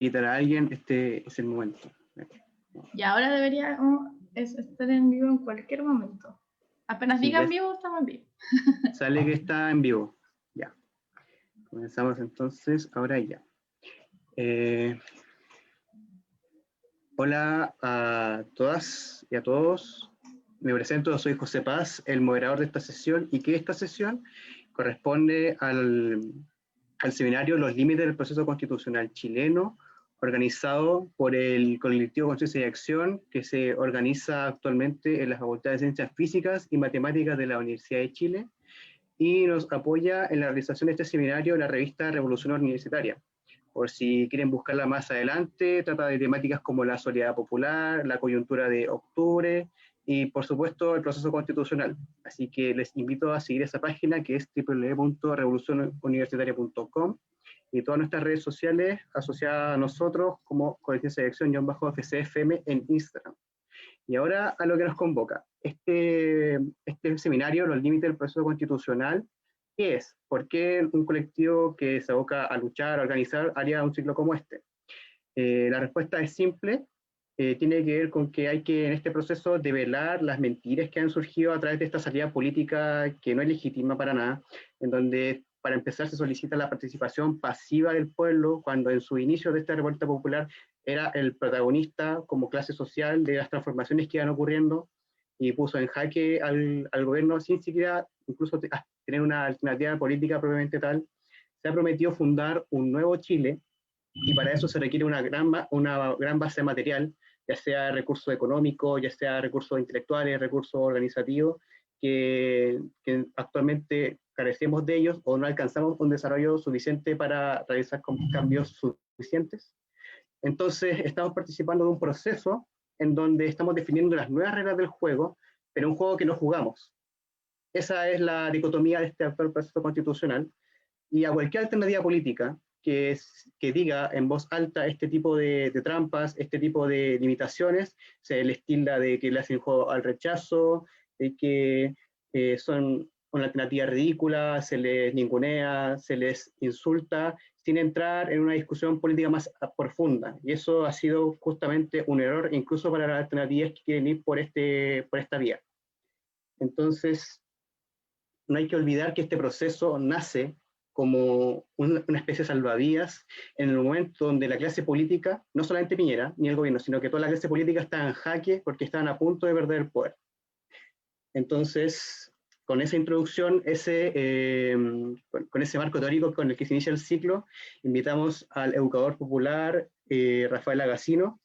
invitar a alguien, este es el momento. Y ahora deberíamos estar en vivo en cualquier momento. Apenas digan vivo, estamos en vivo. Sale que está en vivo. Ya. Comenzamos entonces, ahora ya. Hola a todas y a todos. Me presento, soy José Paz, el moderador de esta sesión, y que esta sesión corresponde al seminario Los Límites del Proceso Constitucional Chileno, organizado por el colectivo Conciencia y Acción, que se organiza actualmente en la Facultad de Ciencias Físicas y Matemáticas de la Universidad de Chile, y nos apoya en la realización de este seminario la revista Revolución Universitaria. Por si quieren buscarla más adelante, trata de temáticas como la solidaridad popular, la coyuntura de octubre y, por supuesto, el proceso constitucional. Así que les invito a seguir esa página, que es www.revolucionuniversitaria.com, y todas nuestras redes sociales asociadas a nosotros como Colegio de Selección-FCFM en Instagram. Y ahora a lo que nos convoca. Este seminario, Los Límites del Proceso Constitucional, ¿qué es? ¿Por qué un colectivo que se aboca a luchar, a organizar, haría un ciclo como este? La respuesta es simple. Tiene que ver con que hay que en este proceso develar las mentiras que han surgido a través de esta salida política que no es legítima para nada, en donde para empezar se solicita la participación pasiva del pueblo, cuando en su inicio de esta revuelta popular era el protagonista como clase social de las transformaciones que iban ocurriendo, y puso en jaque al gobierno sin siquiera incluso tener una alternativa política propiamente tal. Se ha prometido fundar un nuevo Chile, y para eso se requiere una gran base material, ya sea recursos económicos, ya sea recursos intelectuales, recursos organizativos, que actualmente carecemos de ellos o no alcanzamos un desarrollo suficiente para realizar cambios suficientes. Entonces estamos participando de un proceso en donde estamos definiendo las nuevas reglas del juego, pero un juego que no jugamos. Esa es la dicotomía de este actual proceso constitucional, y a cualquier alternativa política que diga en voz alta este tipo de trampas, este tipo de limitaciones, se les tilda de que le hacen juego al rechazo, de que son una alternativa ridícula, se les ningunea, se les insulta, sin entrar en una discusión política más profunda. Y eso ha sido justamente un error, incluso para las alternativas que quieren ir por esta vía. Entonces, no hay que olvidar que este proceso nace como una especie de salvavidas en el momento donde la clase política, no solamente Piñera ni el gobierno, sino que toda la clase política está en jaque porque estaban a punto de perder el poder. Entonces, con esa introducción, con ese marco teórico con el que se inicia el ciclo, invitamos al educador popular Rafael Agacino,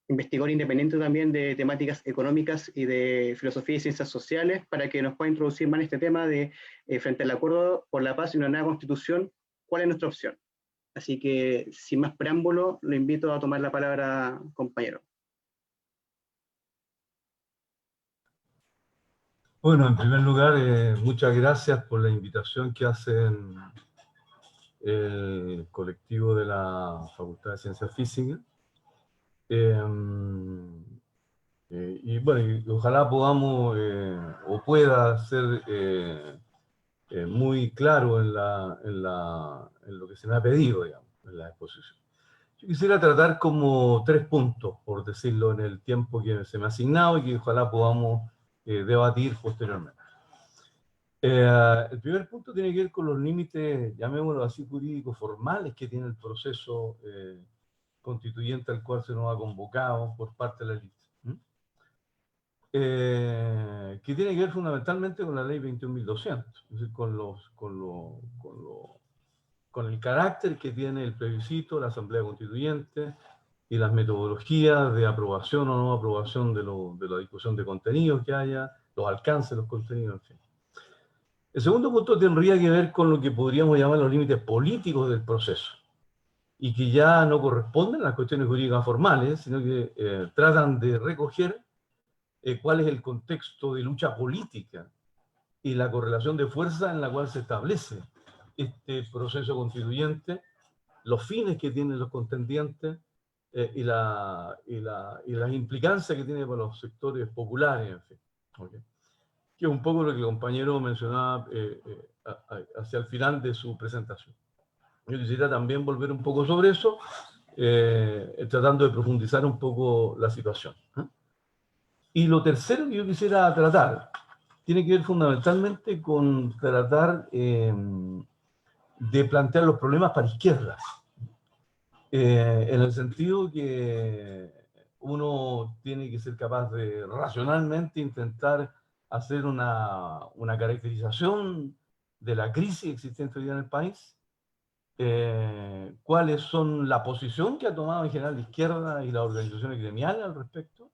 investigador independiente también de temáticas económicas y de filosofía y ciencias sociales, para que nos pueda introducir más en este tema de, frente al acuerdo por la paz y una nueva constitución, ¿cuál es nuestra opción? Así que, sin más preámbulo, lo invito a tomar la palabra, compañero. Bueno, en primer lugar, muchas gracias por la invitación que hacen el colectivo de la Facultad de Ciencias Físicas. Y bueno, y ojalá podamos o pueda ser muy claro en lo que se me ha pedido, digamos, en la exposición. Yo quisiera tratar como 3 puntos, por decirlo, en el tiempo que se me ha asignado y que ojalá podamos debatir posteriormente. El primer punto tiene que ver con los límites, llamémoslo así, jurídicos formales que tiene el proceso constituyente al cual se nos ha convocado por parte de la lista. Que tiene que ver fundamentalmente con la ley 21.200, es decir, con el carácter que tiene el plebiscito, la Asamblea Constituyente y las metodologías de aprobación o no aprobación de la discusión de contenidos que haya, los alcances de los contenidos, en fin. El segundo punto tendría que ver con lo que podríamos llamar los límites políticos del proceso, y que ya no corresponden a las cuestiones jurídicas formales, sino que tratan de recoger cuál es el contexto de lucha política y la correlación de fuerza en la cual se establece este proceso constituyente, los fines que tienen los contendientes y las implicancias que tiene para los sectores populares, en fin. ¿Okay? Que es un poco lo que el compañero mencionaba hacia el final de su presentación. Yo quisiera también volver un poco sobre eso, tratando de profundizar un poco la situación. Y lo tercero que yo quisiera tratar tiene que ver fundamentalmente con tratar de plantear los problemas para izquierdas, en el sentido que uno tiene que ser capaz de racionalmente intentar hacer una caracterización de la crisis existente hoy en el país, cuáles son la posición que ha tomado en general la izquierda y las organizaciones gremiales al respecto,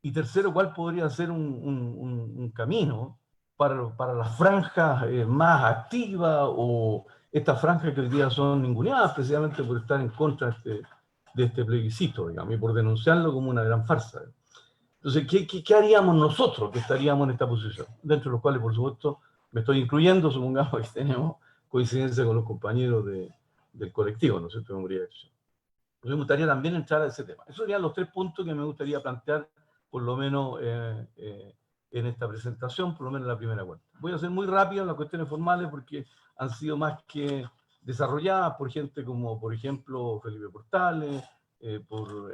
y tercero, cuál podría ser un camino para las franjas más activas o estas franjas que hoy día son ninguneadas precisamente por estar en contra de este plebiscito, digamos, y por denunciarlo como una gran farsa. Entonces, ¿qué haríamos nosotros que estaríamos en esta posición? Dentro de los cuales, por supuesto, me estoy incluyendo, supongamos que tenemos coincidencia con los compañeros del colectivo, ¿no es cierto?, de Memoria y Acción. Entonces, me gustaría también entrar a ese tema. Esos serían los 3 puntos que me gustaría plantear, por lo menos en esta presentación, por lo menos en la primera vuelta. Voy a ser muy rápido en las cuestiones formales porque han sido más que desarrolladas por gente como, por ejemplo, Felipe Portales, por,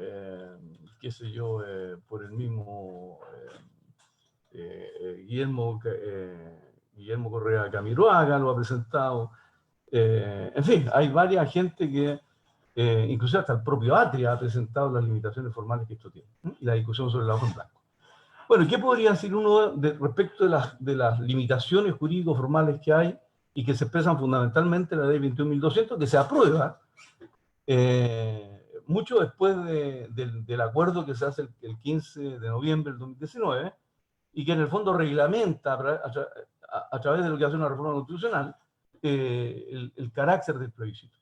qué sé yo, por el mismo Guillermo Correa Camiroaga lo ha presentado. En fin, hay varias gente que, incluso hasta el propio Atria ha presentado las limitaciones formales que esto tiene, y la discusión sobre la hoja en blanco. Bueno, ¿qué podría decir uno respecto de las limitaciones jurídico-formales que hay y que se expresan fundamentalmente en la ley 21.200, que se aprueba mucho después del acuerdo que se hace el 15 de noviembre del 2019, y que en el fondo reglamenta a través de lo que hace una reforma constitucional el carácter del plebiscito?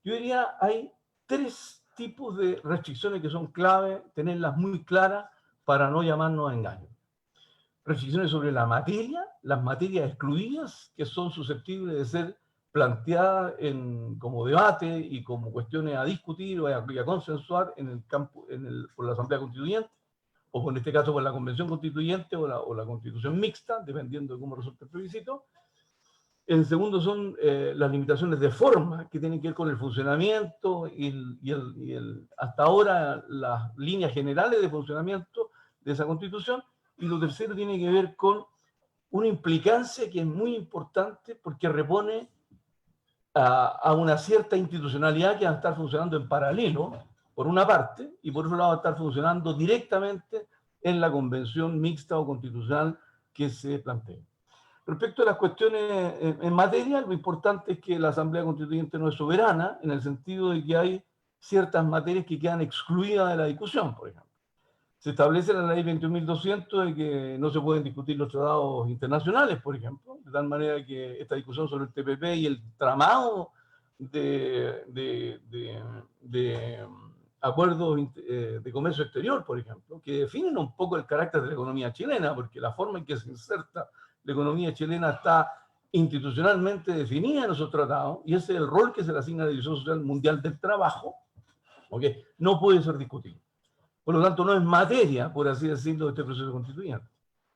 Yo diría, hay 3 tipos de restricciones que son clave tenerlas muy claras para no llamarnos a engaño. Restricciones sobre la materia, las materias excluidas, que son susceptibles de ser planteadas como debate y como cuestiones a discutir o a consensuar en el campo, por la Asamblea Constituyente, o en este caso por la Convención Constituyente o la Constitución Mixta, dependiendo de cómo resulte el plebiscito. En segundo son las limitaciones de forma, que tienen que ver con el funcionamiento hasta ahora las líneas generales de funcionamiento de esa Constitución. Y lo tercero tiene que ver con una implicancia que es muy importante porque repone a una cierta institucionalidad que va a estar funcionando en paralelo, por una parte, y por otro lado va a estar funcionando directamente en la convención mixta o constitucional que se plantea. Respecto a las cuestiones en materia, lo importante es que la Asamblea Constituyente no es soberana, en el sentido de que hay ciertas materias que quedan excluidas de la discusión, por ejemplo. Se establece en la ley 21.200 de que no se pueden discutir los tratados internacionales, por ejemplo, de tal manera que esta discusión sobre el TPP y el tramado de acuerdos de comercio exterior, por ejemplo, que definen un poco el carácter de la economía chilena, porque la forma en que se inserta la economía chilena está institucionalmente definida en esos tratados, y ese es el rol que se le asigna a la División Social Mundial del Trabajo, ¿okay? No puede ser discutido. Por lo tanto, no es materia, por así decirlo, de este proceso constituyente.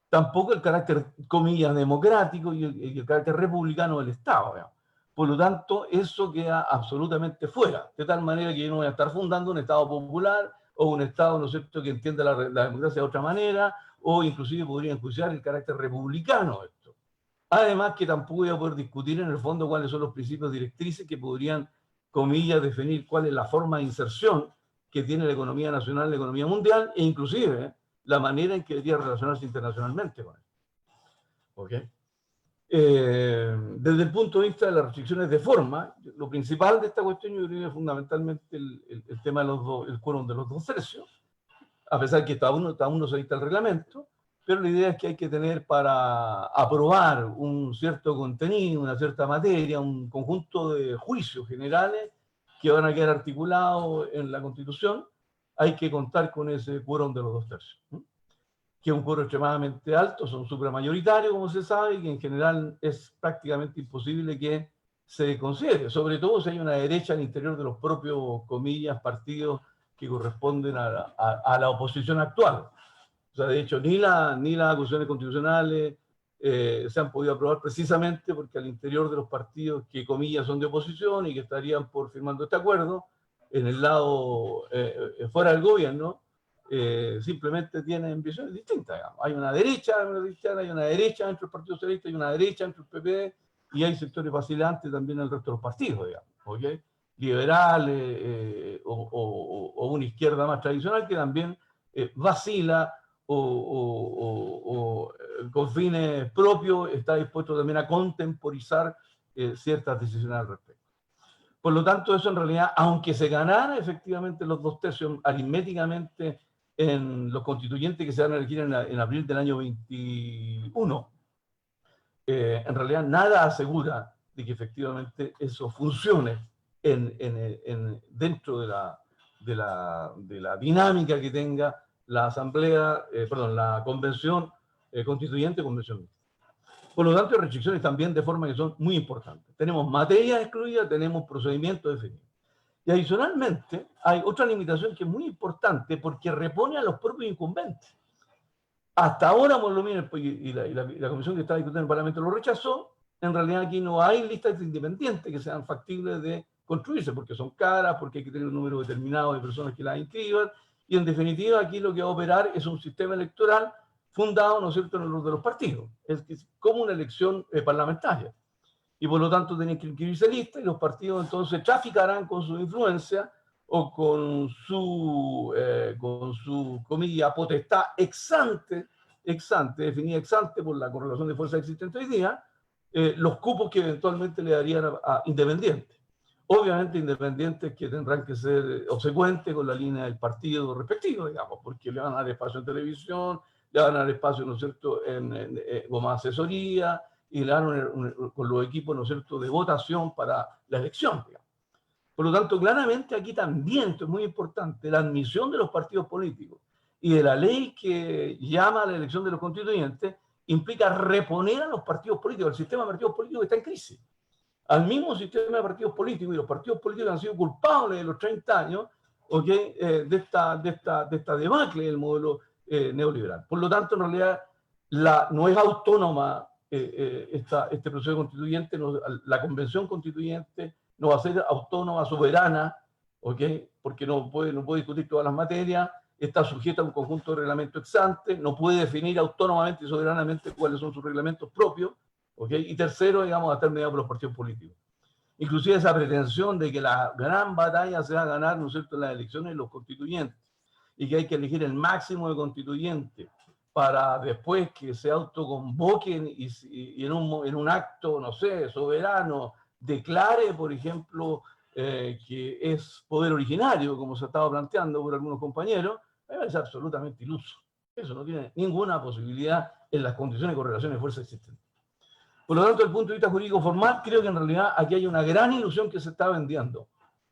Tampoco el carácter, comillas, democrático y el carácter republicano del Estado, ¿verdad? Por lo tanto, eso queda absolutamente fuera, de tal manera que yo no voy a estar fundando un Estado popular o un Estado, ¿no es cierto?, que entienda la democracia de otra manera, o inclusive podría enjuiciar el carácter republicano de esto. Además, que tampoco voy a poder discutir en el fondo cuáles son los principios directrices que podrían, comillas, definir cuál es la forma de inserción que tiene la economía nacional, la economía mundial, e inclusive la manera en que debería relacionarse internacionalmente con él. ¿Ok? Desde el punto de vista de las restricciones de forma, lo principal de esta cuestión yo creo que es fundamentalmente el tema del quórum de los 2/3, a pesar que cada uno se dicta el reglamento, pero la idea es que hay que tener para aprobar un cierto contenido, una cierta materia, un conjunto de juicios generales que van a quedar articulados en la Constitución, hay que contar con ese quórum de los 2/3, que es un quórum extremadamente alto, son supramayoritarios, como se sabe, y que en general es prácticamente imposible que se considere, sobre todo si hay una derecha al interior de los propios, comillas, partidos que corresponden a la oposición actual. O sea, de hecho, ni las acusaciones constitucionales se han podido aprobar precisamente porque al interior de los partidos que, comillas, son de oposición y que estarían por firmando este acuerdo, en el lado fuera del gobierno, simplemente tienen visiones distintas. Digamos. Hay una derecha cristiana, hay una derecha dentro del Partido Socialista, hay una derecha dentro del PP, y hay sectores vacilantes también en el resto de los partidos, digamos, ¿okay? Liberales o una izquierda más tradicional que también vacila o con fines propios está dispuesto también a contemporizar ciertas decisiones al respecto. Por lo tanto, eso en realidad, aunque se ganara efectivamente los 2/3 aritméticamente en los constituyentes que se van a elegir en abril del año 21, en realidad nada asegura de que efectivamente eso funcione dentro de la dinámica que tenga la asamblea, la convención constituyente, convención. Por lo tanto, hay restricciones también de forma que son muy importantes. Tenemos materias excluidas, tenemos procedimientos definidos. Y adicionalmente, hay otra limitación que es muy importante porque repone a los propios incumbentes. Hasta ahora, por lo menos, y la comisión que está discutiendo en el Parlamento lo rechazó, en realidad aquí no hay listas independientes que sean factibles de construirse, porque son caras, porque hay que tener un número determinado de personas que las inscriban, y en definitiva aquí lo que va a operar es un sistema electoral fundado, ¿no es cierto?, en los de los partidos. Es como una elección parlamentaria. Y por lo tanto tienen que inscribirse listas y los partidos entonces traficarán con su influencia o con su comilla, potestad ex ante, definida ex ante por la correlación de fuerzas existente hoy día, los cupos que eventualmente le darían a independientes. Obviamente independientes que tendrán que ser obsecuentes con la línea del partido respectivo, digamos, porque le van a dar espacio en televisión, le van a dar espacio, ¿no es cierto?, como asesoría, y le dan con los equipos, ¿no es cierto?, de votación para la elección, digamos. Por lo tanto, claramente aquí también, esto es muy importante, la admisión de los partidos políticos y de la ley que llama a la elección de los constituyentes implica reponer a los partidos políticos, al sistema de partidos políticos que está en crisis, al mismo sistema de partidos políticos, y los partidos políticos han sido culpables de los 30 años, ¿okay? de esta debacle del modelo neoliberal. Por lo tanto, en realidad, no es autónoma este proceso constituyente, la convención constituyente no va a ser autónoma, soberana, ¿okay? Porque no puede discutir todas las materias, está sujeta a un conjunto de reglamentos ex ante, no puede definir autónomamente y soberanamente cuáles son sus reglamentos propios, ¿okay? Y tercero, digamos, va a estar mediado por los partidos políticos. Inclusive esa pretensión de que la gran batalla se va a ganar, ¿no es cierto?, en las elecciones de los constituyentes, y que hay que elegir el máximo de constituyentes para después que se autoconvoquen y en un acto, no sé, soberano, declare, por ejemplo, que es poder originario, como se estaba planteando por algunos compañeros, me parece absolutamente iluso. Eso no tiene ninguna posibilidad en las condiciones de correlación de fuerza existentes. Por lo tanto, desde el punto de vista jurídico formal, creo que en realidad aquí hay una gran ilusión que se está vendiendo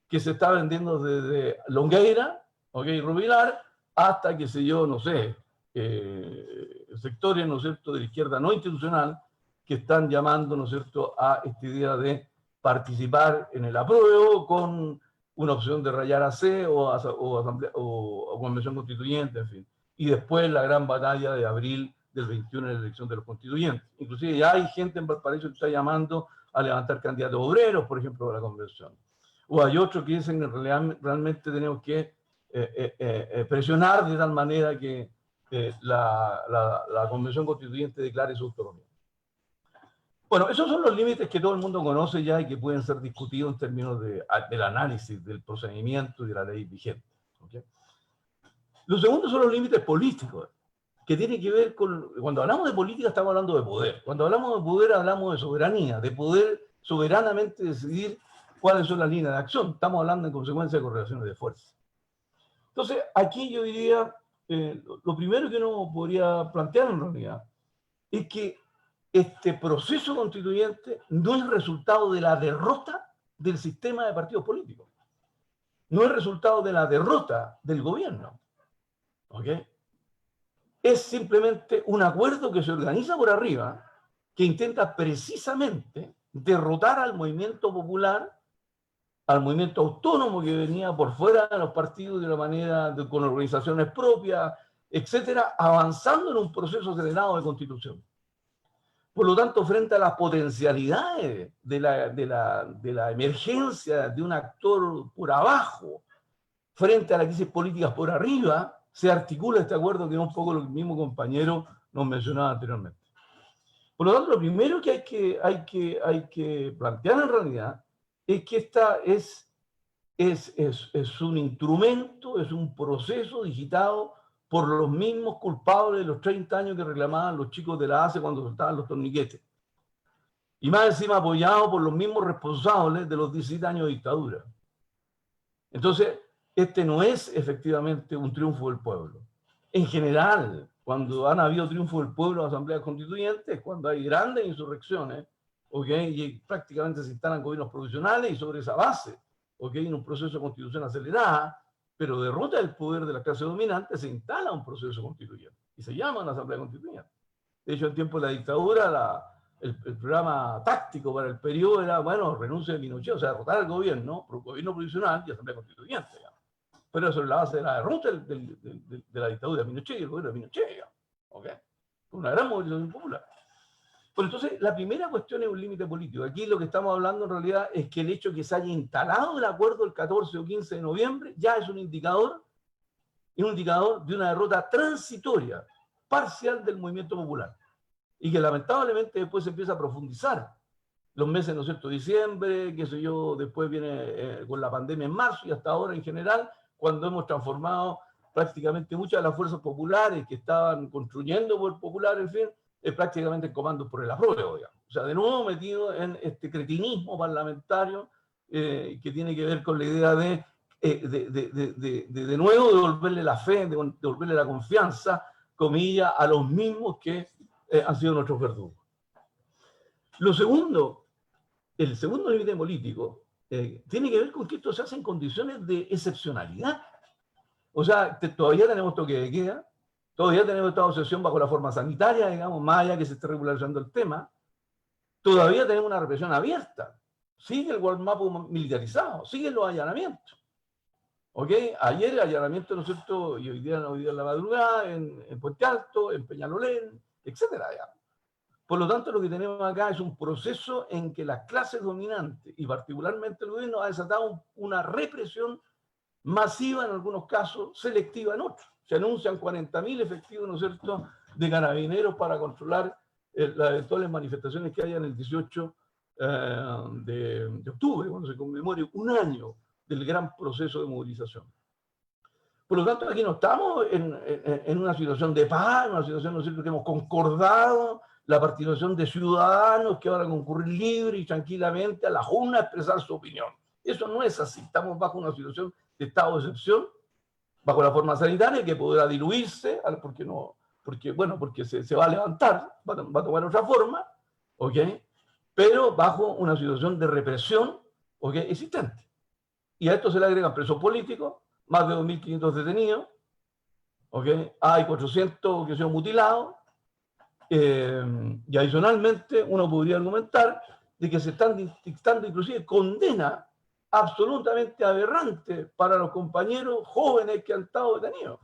desde Longueira, ¿okay?, Rubilar, hasta, qué sé yo, no sé, sectores, ¿no es cierto?, de la izquierda no institucional que están llamando, ¿no es cierto?, a esta idea de participar en el apruebo con una opción de rayar a C o convención constituyente, en fin. Y después la gran batalla de abril del 21 en la elección de los constituyentes. Inclusive ya hay gente en Valparaíso que está llamando a levantar candidatos obreros, por ejemplo, a la convención. O hay otros que dicen que realmente tenemos que presionar de tal manera que la convención constituyente declare su autonomía. Bueno, esos son los límites que todo el mundo conoce ya y que pueden ser discutidos en términos del análisis del procedimiento y de la ley vigente. ¿Okay? Lo segundo son los límites políticos, que tienen que ver con... Cuando hablamos de política estamos hablando de poder. Cuando hablamos de poder hablamos de soberanía, de poder soberanamente decidir cuáles son las líneas de acción. Estamos hablando en consecuencia de correlaciones de fuerza. Entonces, aquí yo diría, lo primero que uno podría plantear en realidad es que este proceso constituyente no es resultado de la derrota del sistema de partidos políticos. No es resultado de la derrota del gobierno. ¿Okay? Es simplemente un acuerdo que se organiza por arriba, que intenta precisamente derrotar al movimiento popular, al movimiento autónomo que venía por fuera de los partidos de una manera, con organizaciones propias, etcétera, avanzando en un proceso acelerado de constitución. Por lo tanto, frente a las potencialidades de la emergencia de un actor por abajo, frente a la crisis política por arriba, se articula este acuerdo, que es un poco lo que el mismo compañero nos mencionaba anteriormente. Por lo tanto, lo primero que hay que plantear en realidad es que esta es un instrumento, es un proceso digitado por los mismos culpables de los 30 años que reclamaban los chicos de la ACE cuando soltaban los torniquetes. Y más encima apoyado por los mismos responsables de los 17 años de dictadura. Entonces, este no es efectivamente un triunfo del pueblo. En general, cuando han habido triunfos del pueblo en asambleas constituyentes, cuando hay grandes insurrecciones, ¿okay? Y prácticamente se instalan gobiernos provisionales y sobre esa base, ¿okay? En un proceso de constitución acelerada, pero derrota el poder de la clase dominante, se instala un proceso constituyente y se llama una asamblea constituyente. De hecho, en tiempo de la dictadura, el programa táctico para el periodo era, bueno, renuncia de Pinochet, o sea, derrotar al gobierno provisional y asamblea constituyente. Digamos. Pero sobre la base de la derrota de la dictadura de Pinochet y el gobierno de Pinochet. Digamos. ¿Okay? Una gran movilización popular. Pero entonces, la primera cuestión es un límite político. Aquí lo que estamos hablando en realidad es que el hecho de que se haya instalado el acuerdo el 14 o 15 de noviembre ya es un indicador de una derrota transitoria, parcial del movimiento popular. Y que lamentablemente después se empieza a profundizar. Los meses, ¿no es cierto?, diciembre, qué sé yo, después viene con la pandemia en marzo y hasta ahora en general, cuando hemos transformado prácticamente muchas de las fuerzas populares que estaban construyendo por el popular, en fin, prácticamente en comandos por el apruebo, digamos. O sea, de nuevo metido en este cretinismo parlamentario que tiene que ver con la idea de nuevo devolverle la fe, de devolverle la confianza, comillas, a los mismos que han sido nuestros verdugos. Lo segundo, el segundo límite político, tiene que ver con que esto se hace en condiciones de excepcionalidad. O sea, todavía tenemos toque de queda, todavía tenemos estado de excepción bajo la forma sanitaria, digamos, más allá que se esté regularizando el tema, todavía tenemos una represión abierta, sigue el Gualmapu militarizado, siguen los allanamientos. ¿Ok? Ayer el allanamiento, ¿no es cierto? Y hoy día en la madrugada, en Puente Alto, en Peñalolén, etcétera, digamos. Por lo tanto, lo que tenemos acá es un proceso en que las clases dominantes, y particularmente el gobierno, ha desatado una represión masiva en algunos casos, selectiva en otros. Se anuncian 40.000 efectivos, ¿no es cierto?, de carabineros para controlar las eventuales manifestaciones que haya en el 18 de octubre, cuando se conmemore un año del gran proceso de movilización. Por lo tanto, aquí no estamos en una situación de paz, en una situación, ¿no es cierto?, que hemos concordado la participación de ciudadanos que van a concurrir libre y tranquilamente a la urna a expresar su opinión. Eso no es así. Estamos bajo una situación de estado de excepción, bajo la forma sanitaria, que podrá diluirse, porque se va a levantar, va a tomar otra forma, ¿ok? Pero bajo una situación de represión, ¿ok?, existente. Y a esto se le agregan presos políticos, más de 2.500 detenidos, ¿ok? Hay 400 que se han mutilado, y adicionalmente uno podría argumentar de que se están dictando inclusive condena absolutamente aberrante para los compañeros jóvenes que han estado detenidos.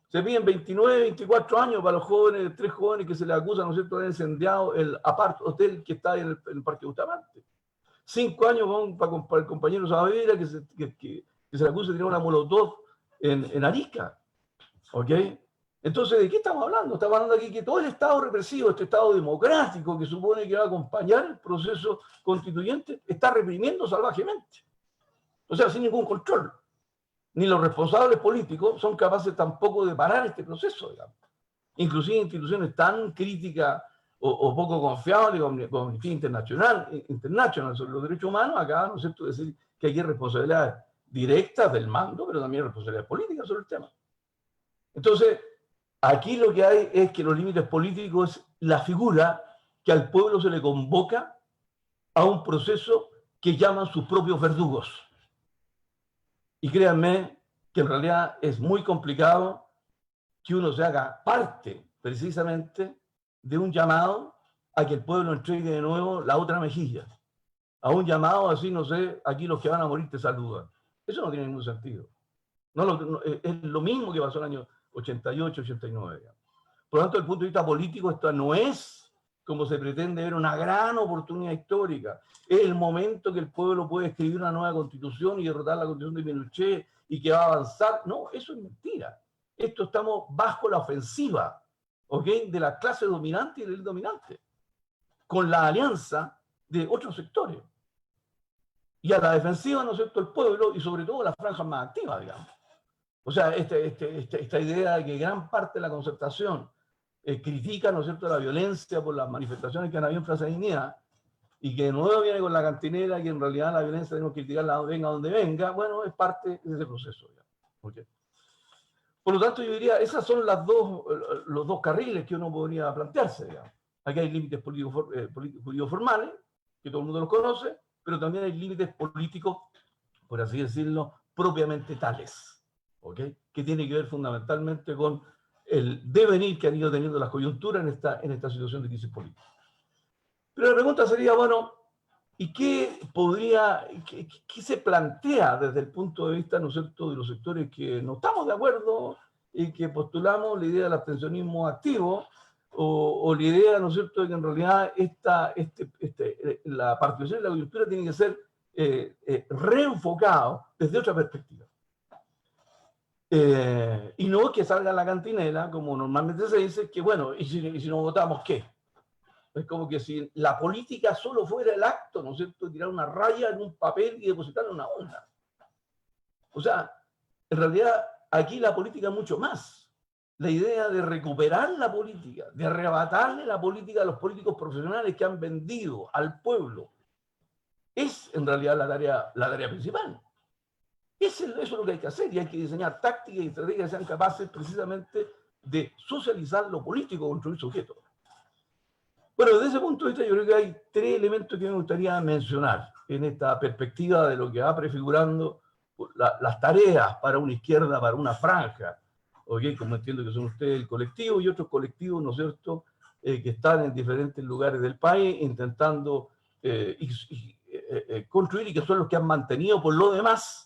Se piden 29, 24 años para los jóvenes, 3 jóvenes que se les acusan, ¿no es cierto?, de haber incendiado el apart hotel que está en el Parque Bustamante. 5 años para el compañero Saavedra que se le acusa de tirar una molotov en Arica. ¿Ok? Entonces, ¿de qué estamos hablando? Estamos hablando aquí que todo el Estado represivo, este Estado democrático que supone que va a acompañar el proceso constituyente, está reprimiendo salvajemente. O sea, sin ningún control. Ni los responsables políticos son capaces tampoco de parar este proceso, digamos. Inclusive instituciones tan críticas o poco confiables como Amnistía Internacional sobre los derechos humanos acaban, ¿no es cierto?, de decir que aquí hay responsabilidades directas del mando, pero también responsabilidades políticas sobre el tema. Entonces, aquí lo que hay es que los límites políticos es la figura que al pueblo se le convoca a un proceso que llaman sus propios verdugos. Y créanme que en realidad es muy complicado que uno se haga parte precisamente de un llamado a que el pueblo entregue de nuevo la otra mejilla. A un llamado así, no sé, aquí los que van a morir te saludan. Eso no tiene ningún sentido. Es lo mismo que pasó en el año 88, 89. Por lo tanto, desde el punto de vista político, esta no es, como se pretende ver una gran oportunidad histórica. Es el momento que el pueblo puede escribir una nueva constitución y derrotar la constitución de Pinochet y que va a avanzar. No, eso es mentira. Estamos bajo la ofensiva, ¿ok?, de la clase dominante y del dominante, con la alianza de otros sectores. Y a la defensiva, ¿no es cierto?, el pueblo y sobre todo las franjas más activas, digamos. O sea, esta idea de que gran parte de la concertación critica, ¿no es cierto?, la violencia por las manifestaciones que han habido en Plaza Dignidad, y que de nuevo viene con la cantinera, que en realidad la violencia tenemos que criticarla venga donde venga, bueno, es parte de ese proceso. ¿Okay? Por lo tanto, yo diría, esos son los dos carriles que uno podría plantearse. Digamos. Aquí hay límites políticos formales, que todo el mundo los conoce, pero también hay límites políticos, por así decirlo, propiamente tales, ¿okay?, que tiene que ver fundamentalmente con el devenir que han ido teniendo las coyunturas en esta situación de crisis política. Pero la pregunta sería, bueno, ¿y qué se plantea desde el punto de vista, ¿no es cierto?, de los sectores que no estamos de acuerdo y que postulamos la idea del abstencionismo activo o la idea, ¿no es cierto?, de que en realidad la participación en la coyuntura tiene que ser reenfocado desde otra perspectiva? Y no que salga la cantinela, como normalmente se dice, que bueno, ¿y si no votamos qué? Es como que si la política solo fuera el acto, ¿no es cierto?, de tirar una raya en un papel y depositarla en una urna. O sea, en realidad aquí la política es mucho más. La idea de recuperar la política, de arrebatarle la política a los políticos profesionales que han vendido al pueblo, es en realidad la tarea principal. Eso es lo que hay que hacer, y hay que diseñar tácticas y estrategias que sean capaces precisamente de socializar lo político contra el sujeto. Bueno, desde ese punto de vista yo creo que hay tres elementos que me gustaría mencionar en esta perspectiva de lo que va prefigurando las tareas para una izquierda, para una franja, ¿okay?, como entiendo que son ustedes el colectivo y otros colectivos, ¿no es cierto?, que están en diferentes lugares del país intentando construir y que son los que han mantenido por lo demás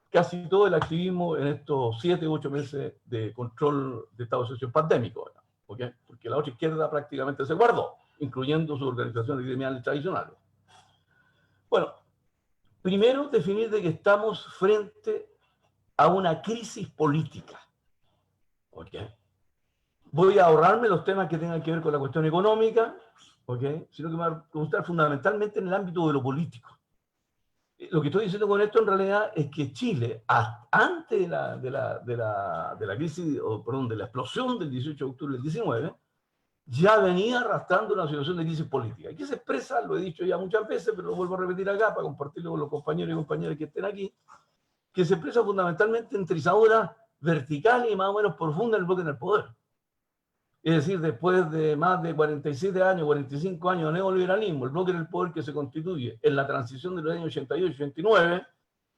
casi todo el activismo en estos 7 u 8 meses de control de estado de excepción pandémico, ¿okay?, porque la otra izquierda prácticamente se guardó, incluyendo sus organizaciones gremiales tradicionales. Bueno, primero definir de que estamos frente a una crisis política. ¿Okay? Voy a ahorrarme los temas que tengan que ver con la cuestión económica, ¿okay?, sino que me va a gustar fundamentalmente en el ámbito de lo político. Lo que estoy diciendo con esto en realidad es que Chile, antes de la crisis, de la explosión del 18 de octubre del 19, ya venía arrastrando una situación de crisis política. Y que se expresa, lo he dicho ya muchas veces, pero lo vuelvo a repetir acá para compartirlo con los compañeros y compañeras que estén aquí, que se expresa fundamentalmente en trizaduras verticales y más o menos profundas en el bloque en el poder. Es decir, después de más de 47 años, 45 años de neoliberalismo, el bloque en el poder que se constituye en la transición de los años 88-89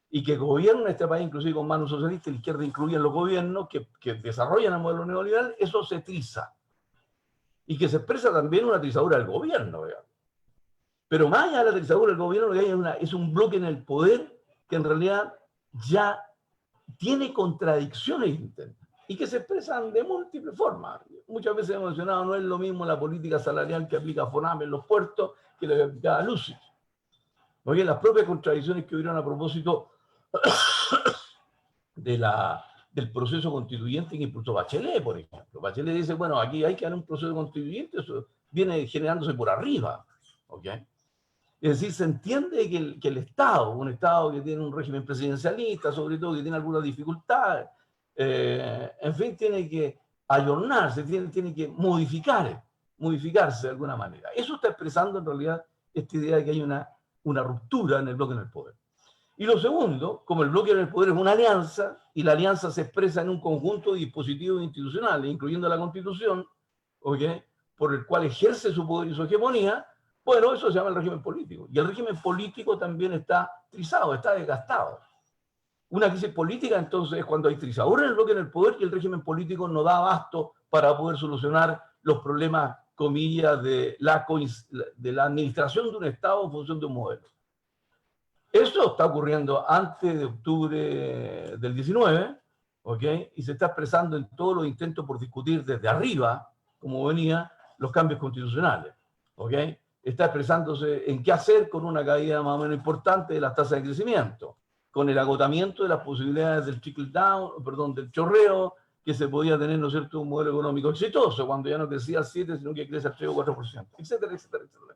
y que gobierna este país, inclusive con manos socialistas, la izquierda incluye en los gobiernos que desarrollan el modelo neoliberal, eso se triza. Y que se expresa también una trizadura del gobierno, ¿verdad? Pero más allá de la trizadura del gobierno, lo que hay es un bloque en el poder que en realidad ya tiene contradicciones internas y que se expresan de múltiples formas. Muchas veces he mencionado, no es lo mismo la política salarial que aplica FONAME en los puertos que la que aplicaba Lucy. Oye, las propias contradicciones que hubieron a propósito del proceso constituyente que impulsó Bachelet, por ejemplo. Bachelet dice, bueno, aquí hay que hacer un proceso constituyente, eso viene generándose por arriba. ¿Okay? Es decir, se entiende que el Estado, un Estado que tiene un régimen presidencialista, sobre todo que tiene algunas dificultades, en fin, tiene que ayornarse, tiene que modificarse de alguna manera. Eso está expresando en realidad esta idea de que hay una ruptura en el bloque en el poder. Y lo segundo, como el bloque en el poder es una alianza, y la alianza se expresa en un conjunto de dispositivos institucionales, incluyendo la Constitución, ¿okay?, por el cual ejerce su poder y su hegemonía, bueno, eso se llama el régimen político. Y el régimen político también está trizado, está desgastado. Una crisis política, entonces, es cuando hay trizadura en el bloque en el poder y el régimen político no da abasto para poder solucionar los problemas, comillas, de la administración de un Estado en función de un modelo. Eso está ocurriendo antes de octubre del 19, ¿ok? Y se está expresando en todos los intentos por discutir desde arriba, como venía, los cambios constitucionales. ¿ok? Está expresándose en qué hacer con una caída más o menos importante de las tasas de crecimiento, con el agotamiento de las posibilidades del trickle down, perdón, del chorreo que se podía tener, ¿no es cierto?, un modelo económico exitoso, cuando ya no crecía al 7, sino que crece al 3 o 4%, etcétera, etcétera, etcétera.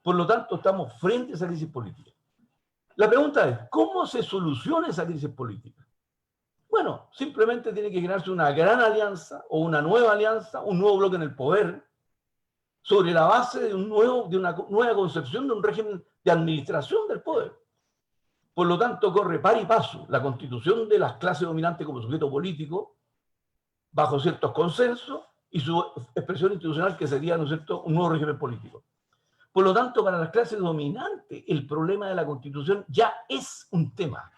Por lo tanto, estamos frente a esa crisis política. La pregunta es, ¿cómo se soluciona esa crisis política? Bueno, simplemente tiene que generarse una gran alianza o una nueva alianza, un nuevo bloque en el poder, sobre la base de una nueva concepción de un régimen de administración del poder. Por lo tanto, corre par y paso la constitución de las clases dominantes como sujeto político, bajo ciertos consensos, y su expresión institucional, que sería, ¿no es cierto?, un nuevo régimen político. Por lo tanto, para las clases dominantes, el problema de la constitución ya es un tema.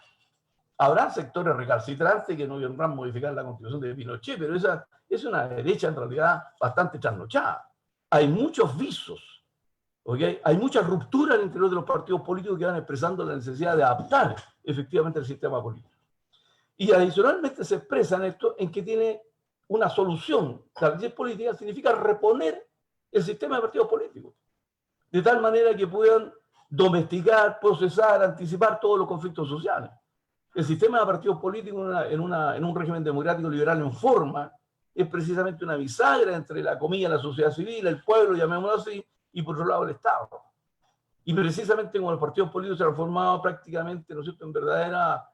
Habrá sectores recalcitrantes que no querrán modificar la constitución de Pinochet, pero esa es una derecha en realidad bastante trasnochada. Hay muchos visos, ¿okay? Hay mucha ruptura al interior de los partidos políticos que van expresando la necesidad de adaptar efectivamente el sistema político. Y adicionalmente se expresa en esto en que tiene una solución. La crisis política significa reponer el sistema de partidos políticos, de tal manera que puedan domesticar, procesar, anticipar todos los conflictos sociales. El sistema de partidos políticos en un régimen democrático liberal en forma es precisamente una bisagra entre la comilla, la sociedad civil, el pueblo, llamémoslo así, y por otro lado el Estado. Y precisamente como los partidos políticos se han formado prácticamente, ¿no es cierto?, en verdadera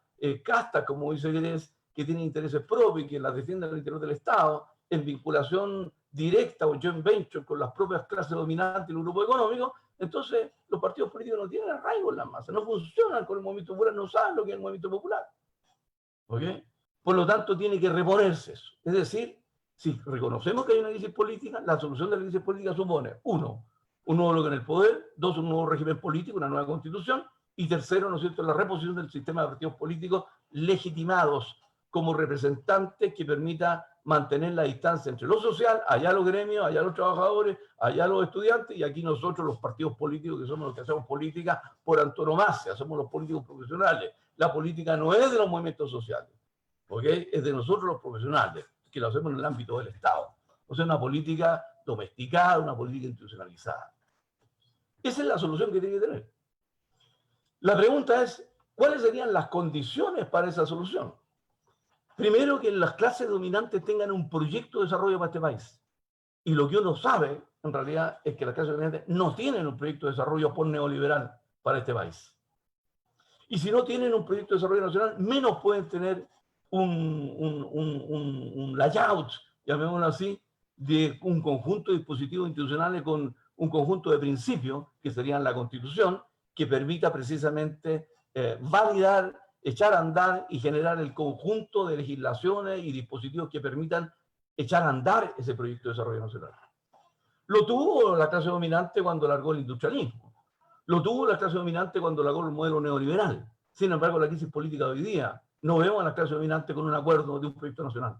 castas, como dice Gress, que tienen intereses propios y que las defienden al interior del Estado, en vinculación directa o joint venture con las propias clases dominantes y los grupos económicos, entonces los partidos políticos no tienen arraigo en las masas, no funcionan con el movimiento popular, no saben lo que es el movimiento popular. ¿Ok? Por lo tanto, tiene que reponerse eso. Es decir, si reconocemos que hay una crisis política, la solución de la crisis política supone, uno, un nuevo bloque en el poder, dos, un nuevo régimen político, una nueva constitución, y tercero, ¿no es cierto?, la reposición del sistema de partidos políticos legitimados como representantes que permita mantener la distancia entre lo social, allá los gremios, allá los trabajadores, allá los estudiantes, y aquí nosotros los partidos políticos que somos los que hacemos política por antonomasia, somos los políticos profesionales. La política no es de los movimientos sociales, ¿ok? Es de nosotros los profesionales, que lo hacemos en el ámbito del Estado. O sea, una política domesticada, una política institucionalizada. Esa es la solución que tiene que tener. La pregunta es, ¿cuáles serían las condiciones para esa solución? Primero, que las clases dominantes tengan un proyecto de desarrollo para este país. Y lo que uno sabe, en realidad, es que las clases dominantes no tienen un proyecto de desarrollo por neoliberal para este país. Y si no tienen un proyecto de desarrollo nacional, menos pueden tener un layout, llamémoslo así, de un conjunto de dispositivos institucionales con un conjunto de principios, que serían la Constitución, que permita precisamente validar, echar a andar y generar el conjunto de legislaciones y dispositivos que permitan echar a andar ese proyecto de desarrollo nacional. Lo tuvo la clase dominante cuando largó el industrialismo. Lo tuvo la clase dominante cuando largó el modelo neoliberal. Sin embargo, la crisis política de hoy día, no vemos a la clase dominante con un acuerdo de un proyecto nacional.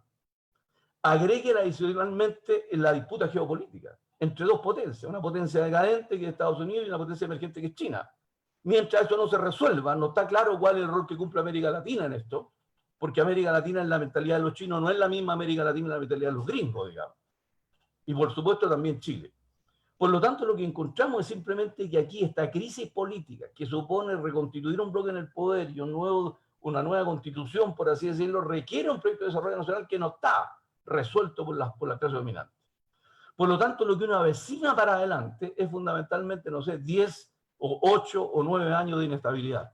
Agregue adicionalmente en la disputa geopolítica entre dos potencias, una potencia decadente que es Estados Unidos y una potencia emergente que es China. Mientras esto no se resuelva, no está claro cuál es el rol que cumple América Latina en esto, porque América Latina en la mentalidad de los chinos no es la misma América Latina en la mentalidad de los gringos, digamos. Y por supuesto también Chile. Por lo tanto, lo que encontramos es simplemente que aquí esta crisis política, que supone reconstituir un bloque en el poder y una nueva constitución, por así decirlo, requiere un proyecto de desarrollo nacional que no está resuelto por la clase dominante. Por lo tanto, lo que uno avecina para adelante es fundamentalmente, no sé, 10 o 8 o 9 años de inestabilidad.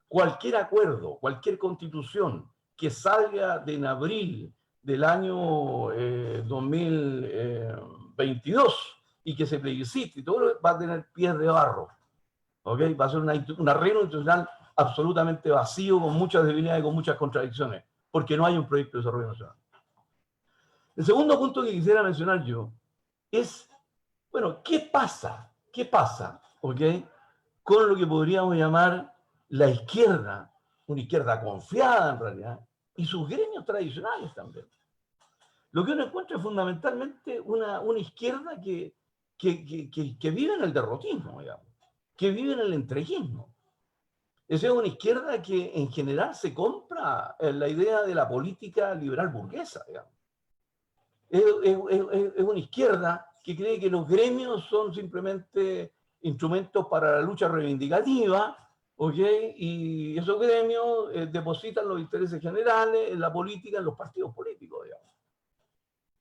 Cualquier acuerdo, cualquier constitución que salga de en abril del año 2022 y que se plebiscite y todo, va a tener pies de barro. ¿Okay? Va a ser un arreglo institucional absolutamente vacío, con muchas debilidades y con muchas contradicciones, porque no hay un proyecto de desarrollo nacional. El segundo punto que quisiera mencionar yo es, bueno, ¿qué pasa? ¿Qué pasa? ¿Okay? Con lo que podríamos llamar la izquierda, una izquierda confiada en realidad, y sus gremios tradicionales también. Lo que uno encuentra es fundamentalmente una izquierda que vive en el derrotismo, digamos, que vive en el entreguismo. Esa es una izquierda que en general se compra la idea de la política liberal burguesa, digamos. Es una izquierda que cree que los gremios son simplemente instrumentos para la lucha reivindicativa, ¿ok? Y esos gremios depositan los intereses generales en la política, en los partidos políticos, digamos.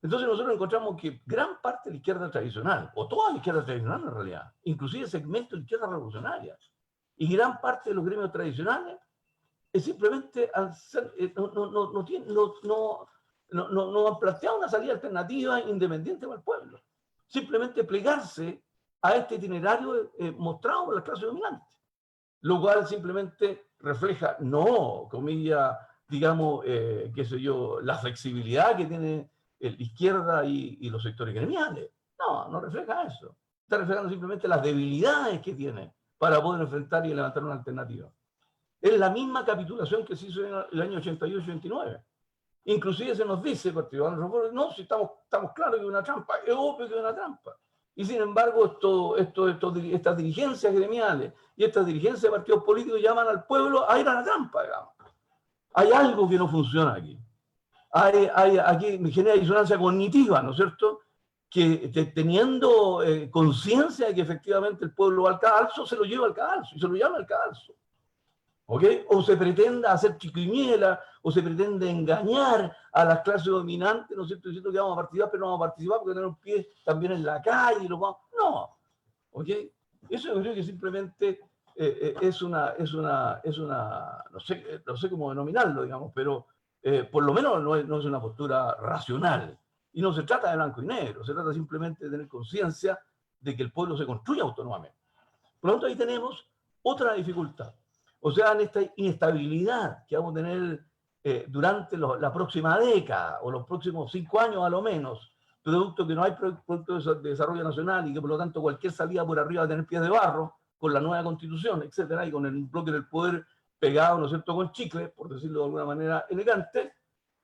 Entonces nosotros encontramos que gran parte de la izquierda tradicional, o toda la izquierda tradicional en realidad, inclusive segmentos de la izquierda revolucionaria, y gran parte de los gremios tradicionales, es simplemente no han planteado una salida alternativa independiente para el pueblo. Simplemente plegarse a este itinerario mostrado por la clase dominante, lo cual simplemente refleja, no, comillas, digamos, qué sé yo, la flexibilidad que tiene la izquierda y los sectores gremiales. No, no refleja eso. Está reflejando simplemente las debilidades que tiene para poder enfrentar y levantar una alternativa. Es la misma capitulación que se hizo en el año 88-89. Inclusive se nos dice, Partido Republicano, no, si estamos claros que es una trampa, es obvio que es una trampa. Y sin embargo, estas dirigencias gremiales y estas dirigencias de partidos políticos llaman al pueblo a ir a la trampa, digamos. Hay algo que no funciona aquí. Aquí me genera disonancia cognitiva, ¿no es cierto? Que teniendo conciencia de que efectivamente el pueblo va al cadalso, se lo lleva al cadalso y se lo llama al cadalso. ¿Ok? O se pretenda hacer chiquimiela, o se pretende engañar a las clases dominantes, ¿no es cierto? Diciendo que vamos a participar, pero no vamos a participar porque tenemos pies también en la calle. No. ¿Ok? Eso yo creo que simplemente es una no sé cómo denominarlo, digamos, pero por lo menos no es una postura racional. Y no se trata de blanco y negro, se trata simplemente de tener conciencia de que el pueblo se construye autónomamente. Por lo tanto, ahí tenemos otra dificultad. O sea, en esta inestabilidad que vamos a tener durante la próxima década o los próximos 5 años a lo menos, producto que no hay producto de desarrollo nacional y que por lo tanto cualquier salida por arriba va a tener pies de barro con la nueva constitución, etcétera, y con el bloque del poder pegado, ¿no es cierto?, con chicle, por decirlo de alguna manera elegante.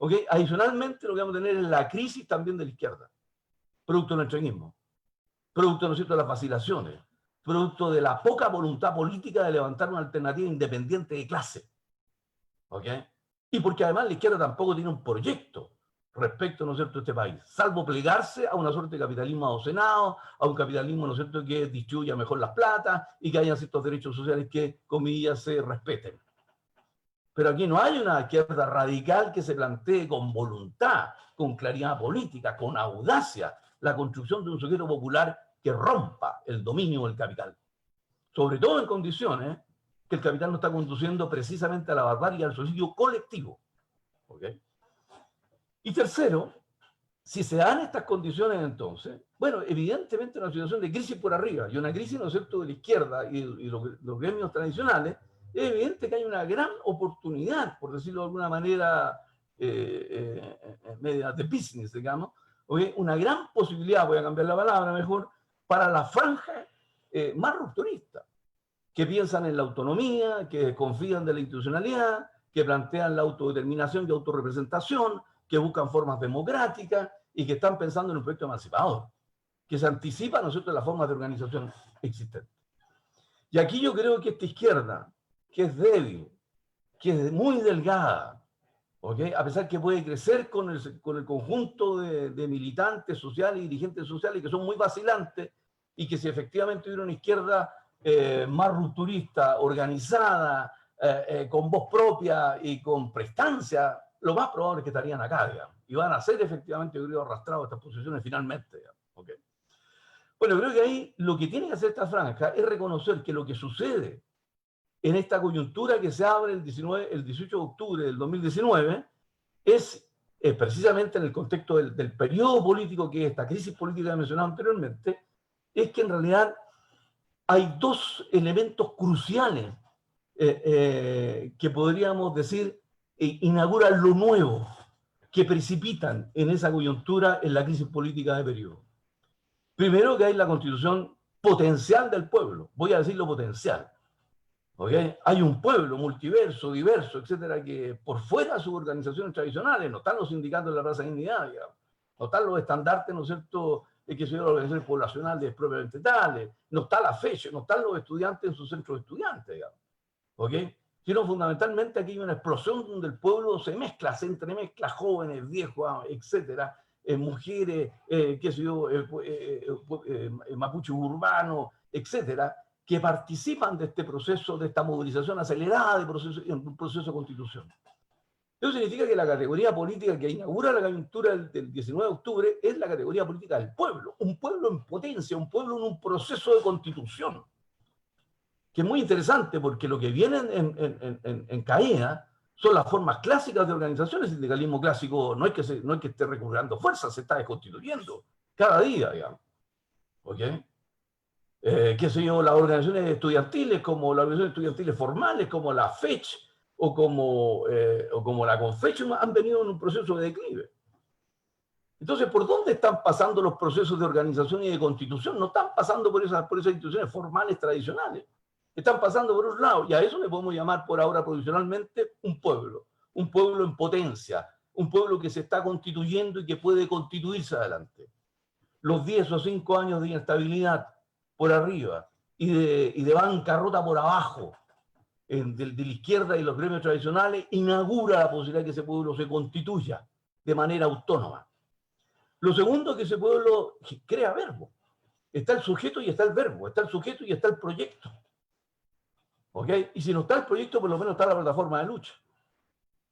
¿Ok? Adicionalmente, lo que vamos a tener es la crisis también de la izquierda, producto del extremismo, producto, ¿no es cierto?, de las vacilaciones, producto de la poca voluntad política de levantar una alternativa independiente de clase. ¿Ok? Y porque además la izquierda tampoco tiene un proyecto respecto, ¿no es cierto?, a este país, salvo plegarse a una suerte de capitalismo adocenado, a un capitalismo, ¿no es cierto?, que distribuya mejor las platas y que haya ciertos derechos sociales que, comillas, se respeten. Pero aquí no hay una izquierda radical que se plantee con voluntad, con claridad política, con audacia, la construcción de un sujeto popular que rompa el dominio del capital. Sobre todo en condiciones que el capital no está conduciendo precisamente a la barbarie y al suicidio colectivo. ¿Ok? Y tercero, si se dan estas condiciones entonces, bueno, evidentemente una situación de crisis por arriba y una crisis, ¿no es cierto?, de la izquierda y los gremios tradicionales, es evidente que hay una gran oportunidad, por decirlo de alguna manera, media de business, digamos, ¿okay?, una gran posibilidad, voy a cambiar la palabra mejor, para la franja más rupturista, que piensan en la autonomía, que confían de la institucionalidad, que plantean la autodeterminación y autorrepresentación, que buscan formas democráticas y que están pensando en un proyecto emancipador, que se anticipa, ¿no es cierto?, en las formas de organización existentes. Y aquí yo creo que esta izquierda, que es débil, que es muy delgada, ¿okay?, a pesar que puede crecer con el conjunto de militantes sociales y dirigentes sociales que son muy vacilantes, y que si efectivamente hubiera una izquierda más rupturista, organizada, con voz propia y con prestancia, lo más probable es que estarían acá, digamos, y van a ser efectivamente, yo creo, arrastrados a estas posiciones finalmente, digamos, ¿okay? Bueno, creo que ahí lo que tiene que hacer esta franja es reconocer que lo que sucede en esta coyuntura que se abre el 18 de octubre del 2019 es precisamente en el contexto del periodo político que es esta crisis política que he mencionado anteriormente, es que en realidad hay dos elementos cruciales que podríamos decir inauguran lo nuevo, que precipitan en esa coyuntura en la crisis política de periodo. Primero, que hay la constitución potencial del pueblo, voy a decirlo potencial. ¿Okay? Hay un pueblo multiverso, diverso, etcétera, que por fuera de sus organizaciones tradicionales, no están los sindicatos de la raza dignidad, digamos, no están los estandartes, ¿no es cierto?, que son las organizaciones poblacionales propiamente tales, no está la fecha, no están los estudiantes en sus centros de estudiantes, digamos, ¿ok? Sino fundamentalmente aquí hay una explosión donde el pueblo se entremezcla, jóvenes, viejos, etcétera, mujeres, qué sé yo, mapuches urbanos, etcétera, que participan de este proceso, de esta movilización acelerada de un proceso de constitución. Eso significa que la categoría política que inaugura la coyuntura del 19 de octubre es la categoría política del pueblo, un pueblo en potencia, un pueblo en un proceso de constitución, que es muy interesante porque lo que viene en caída son las formas clásicas de organización. El sindicalismo clásico no es que esté recurriendo fuerzas, se está desconstituyendo cada día, digamos. ¿Ok? Qué sé yo, las organizaciones estudiantiles, como las organizaciones estudiantiles formales, como la FECH, o como la Confecho, han venido en un proceso de declive. Entonces, ¿por dónde están pasando los procesos de organización y de constitución? No están pasando por esas instituciones formales tradicionales. Están pasando por un lado, y a eso le podemos llamar por ahora provisionalmente un pueblo en potencia, un pueblo que se está constituyendo y que puede constituirse adelante. Los 10 o 5 años de inestabilidad por arriba y de bancarrota por abajo, de la izquierda y los gremios tradicionales, inaugura la posibilidad de que ese pueblo se constituya de manera autónoma. Lo segundo es que ese pueblo crea verbo. Está el sujeto y está el verbo, está el sujeto y está el proyecto. ¿Ok? Y si no está el proyecto, por lo menos está la plataforma de lucha.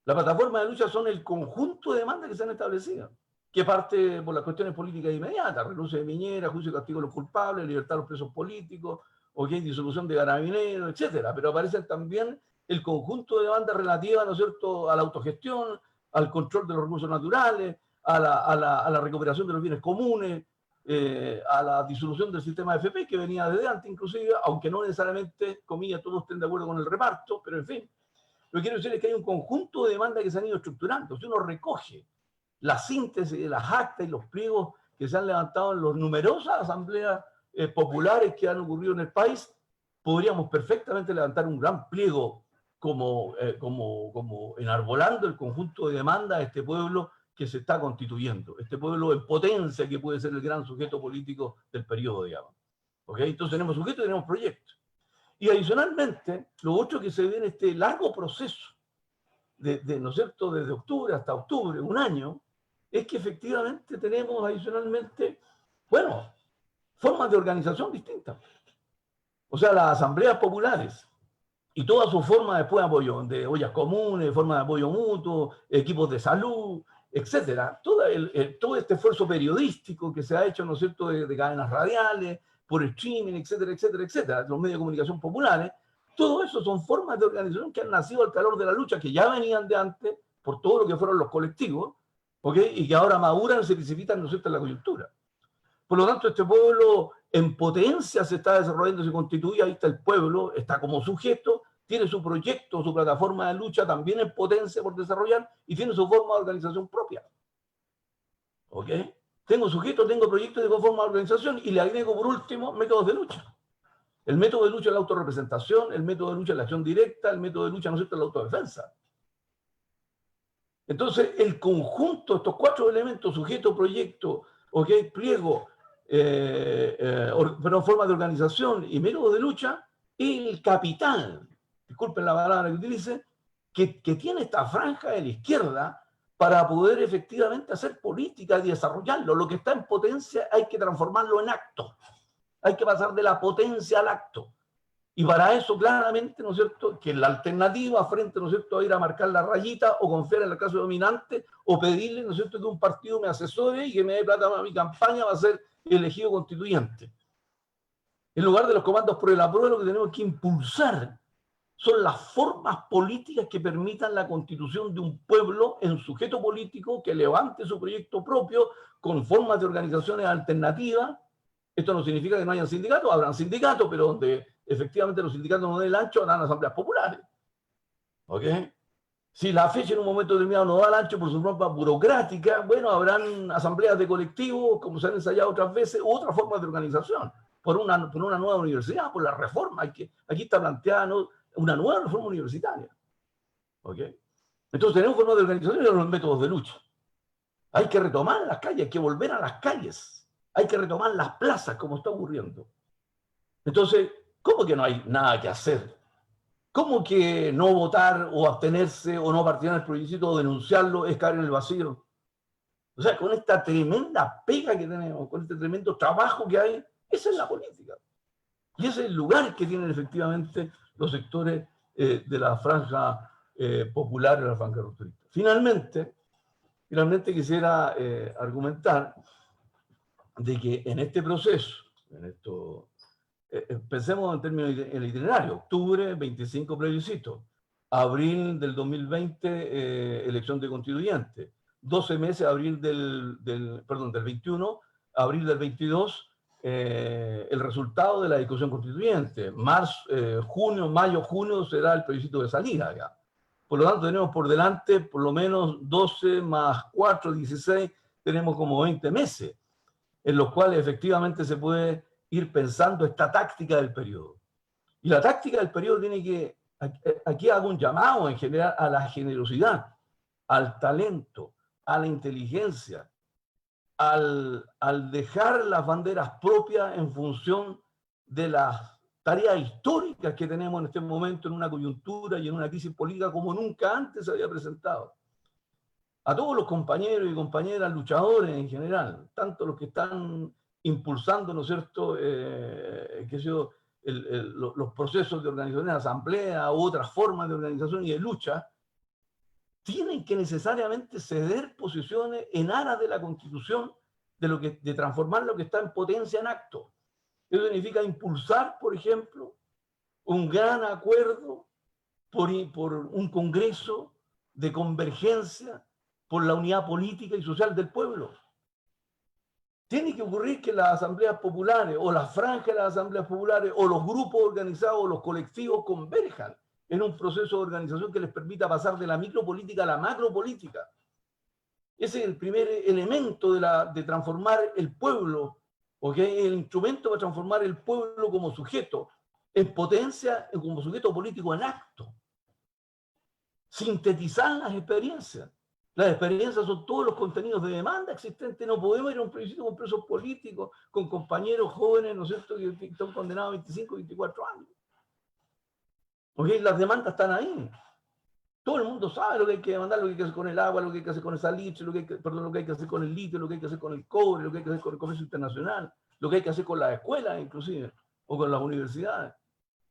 La plataforma de lucha son el conjunto de demandas que se han establecido, que parte por las cuestiones políticas inmediatas: renuncio de Piñera, juicio y castigo de los culpables, libertad de los presos políticos, ¿okay?, disolución de Carabineros, etcétera. Pero aparecen también el conjunto de demandas relativas, ¿no es cierto?, a la autogestión, al control de los recursos naturales, a la recuperación de los bienes comunes, a la disolución del sistema de FP, que venía desde antes inclusive, aunque no necesariamente, comillas, todos estén de acuerdo con el reparto, pero en fin. Lo que quiero decir es que hay un conjunto de demandas que se han ido estructurando. Si uno recoge la síntesis de las actas y los pliegos que se han levantado en las numerosas asambleas populares que han ocurrido en el país, podríamos perfectamente levantar un gran pliego como enarbolando el conjunto de demandas de este pueblo que se está constituyendo, este pueblo en potencia que puede ser el gran sujeto político del periodo, digamos. ¿Ok? Entonces tenemos sujeto y tenemos proyecto. Y adicionalmente, lo otro que se ve en este largo proceso, ¿no es cierto?, desde octubre hasta octubre, un año, es que efectivamente tenemos adicionalmente, bueno, formas de organización distintas. O sea, las asambleas populares y todas sus formas después de apoyo, de ollas comunes, formas de apoyo mutuo, equipos de salud, etcétera. Todo este esfuerzo periodístico que se ha hecho, ¿no es cierto?, de cadenas radiales, por streaming, etcétera, etcétera, etcétera, los medios de comunicación populares, todo eso son formas de organización que han nacido al calor de la lucha, que ya venían de antes, por todo lo que fueron los colectivos, ¿ok?, y que ahora maduran, se precipitan, ¿no es cierto?, en la coyuntura. Por lo tanto, este pueblo en potencia se está desarrollando, se constituye, ahí está el pueblo, está como sujeto, tiene su proyecto, su plataforma de lucha también en potencia por desarrollar, y tiene su forma de organización propia. ¿Ok? Tengo sujeto, tengo proyecto, tengo forma de organización, y le agrego por último métodos de lucha. El método de lucha es la autorrepresentación, el método de lucha es la acción directa, el método de lucha, ¿no es cierto?, es la autodefensa. Entonces, el conjunto, estos 4 elementos, sujeto, proyecto, ¿ok?, pliego, forma de organización y método de lucha, el capital, disculpen la palabra que utilice, que tiene esta franja de la izquierda para poder efectivamente hacer política y desarrollarlo. Lo que está en potencia hay que transformarlo en acto. Hay que pasar de la potencia al acto. Y para eso, claramente, ¿no es cierto?, que la alternativa frente, ¿no es cierto?, a ir a marcar la rayita o confiar en el caso dominante o pedirle, ¿no es cierto?, que un partido me asesore y que me dé plata para mi campaña, va a ser elegido constituyente. En lugar de los comandos por el apruebo, lo que tenemos que impulsar son las formas políticas que permitan la constitución de un pueblo en sujeto político que levante su proyecto propio con formas de organizaciones alternativas. Esto no significa que no hayan sindicatos, habrán sindicatos, pero donde efectivamente los sindicatos no den el ancho, harán asambleas populares. ¿Ok? Si la fecha en un momento determinado no da el ancho por su forma burocrática, bueno, habrán asambleas de colectivos, como se han ensayado otras veces, u otras formas de organización, por una nueva universidad, por la reforma. Aquí está planteada, ¿no?, una nueva reforma universitaria. ¿Ok? Entonces tenemos formas de organización y los métodos de lucha. Hay que retomar las calles, hay que volver a las calles, hay que retomar las plazas, como está ocurriendo. Entonces, ¿cómo que no hay nada que hacer? ¿Cómo que no votar o abstenerse o no participar en el plebiscito o denunciarlo es caer en el vacío? O sea, con esta tremenda pega que tenemos, con este tremendo trabajo que hay, esa es la política. Y ese es el lugar que tienen efectivamente los sectores de la franja popular y la franja rupturista. Finalmente quisiera argumentar de que en este proceso, pensemos en términos del itinerario: octubre, 25 plebiscito, abril del 2020, elección de constituyente, 12 meses, abril del 21, abril del 22, el resultado de la discusión constituyente, mayo, junio será el plebiscito de salida ya. Por lo tanto, tenemos por delante por lo menos 12 más 4, 16, tenemos como 20 meses, en los cuales efectivamente se puede ir pensando esta táctica del periodo. Y la táctica del periodo tiene que, aquí hago un llamado en general a la generosidad, al talento, a la inteligencia, al dejar las banderas propias en función de las tareas históricas que tenemos en este momento en una coyuntura y en una crisis política como nunca antes se había presentado. A todos los compañeros y compañeras luchadores en general, tanto los que están impulsando, ¿no es cierto?, los procesos de organización de asamblea u otras formas de organización y de lucha, tienen que necesariamente ceder posiciones en aras de la Constitución, de transformar lo que está en potencia en acto. Eso significa impulsar, por ejemplo, un gran acuerdo por un Congreso de convergencia por la unidad política y social del pueblo. Tiene que ocurrir que las asambleas populares, o las franjas de las asambleas populares, o los grupos organizados, o los colectivos converjan en un proceso de organización que les permita pasar de la micropolítica a la macropolítica. Ese es el primer elemento de transformar el pueblo, porque el instrumento para transformar el pueblo como sujeto en potencia, como sujeto político en acto. Sintetizar las experiencias. Las experiencias son todos los contenidos de demanda existentes. No podemos ir a un plebiscito con presos políticos, con compañeros jóvenes, ¿no es cierto?, que están condenados a 25, 24 años. Porque las demandas están ahí. Todo el mundo sabe lo que hay que demandar, lo que hay que hacer con el agua, lo que hay que hacer con el salitre, lo que hay que hacer con el litio, lo que hay que hacer con el cobre, lo que hay que hacer con el comercio internacional, lo que hay que hacer con las escuelas inclusive, o con las universidades.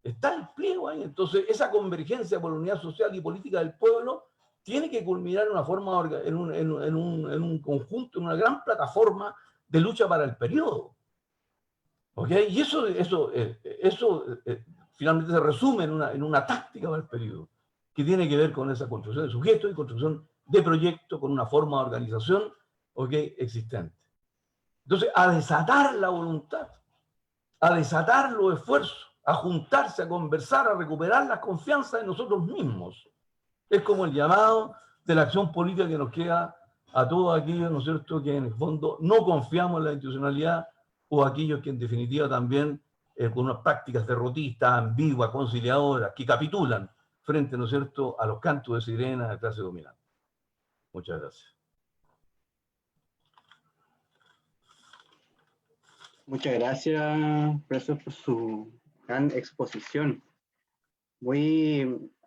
Está el pliego ahí. Entonces, esa convergencia por la unidad social y política del pueblo tiene que culminar en una forma, en un conjunto, en una gran plataforma de lucha para el periodo. ¿Ok? Y eso finalmente se resume en una táctica para el periodo, que tiene que ver con esa construcción de sujetos y construcción de proyectos con una forma de organización, ¿ok?, existente. Entonces, a desatar la voluntad, a desatar los esfuerzos, a juntarse, a conversar, a recuperar la confianza en nosotros mismos. Es como el llamado de la acción política que nos queda a todos aquellos, ¿no es cierto?, que en el fondo no confiamos en la institucionalidad, o aquellos que en definitiva también con unas prácticas derrotistas, ambiguas, conciliadoras, que capitulan frente, ¿no es cierto?, a los cantos de sirena de la clase dominante. Muchas gracias. Muchas gracias, profesor, por su gran exposición.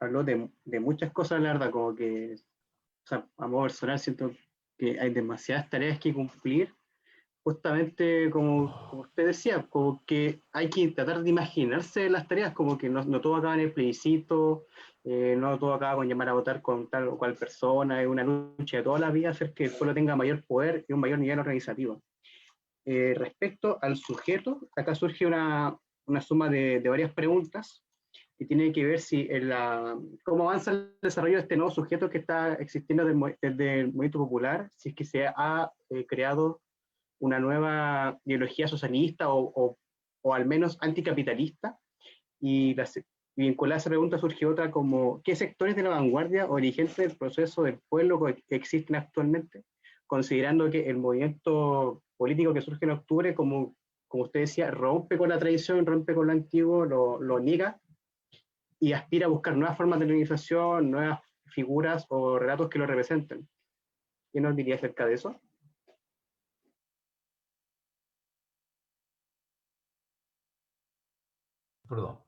Habló de muchas cosas, la verdad, como que, o sea, a modo personal siento que hay demasiadas tareas que cumplir, justamente como usted decía, como que hay que tratar de imaginarse las tareas, como que no todo acaba en el plebiscito, no todo acaba con llamar a votar con tal o cual persona, es una lucha de toda la vida hacer que el pueblo tenga mayor poder y un mayor nivel organizativo. Respecto al sujeto, acá surge una suma de varias preguntas que tiene que ver cómo avanza el desarrollo de este nuevo sujeto que está existiendo desde el movimiento popular, si es que se ha creado una nueva ideología socialista o al menos anticapitalista. Y vinculada a esa pregunta surge otra como, ¿qué sectores de la vanguardia o dirigentes del proceso del pueblo que existen actualmente? Considerando que el movimiento político que surge en octubre, como usted decía, rompe con la tradición, rompe con lo antiguo, lo niega y aspira a buscar nuevas formas de organización, nuevas figuras o relatos que lo representen. ¿Qué nos diría acerca de eso? Perdón.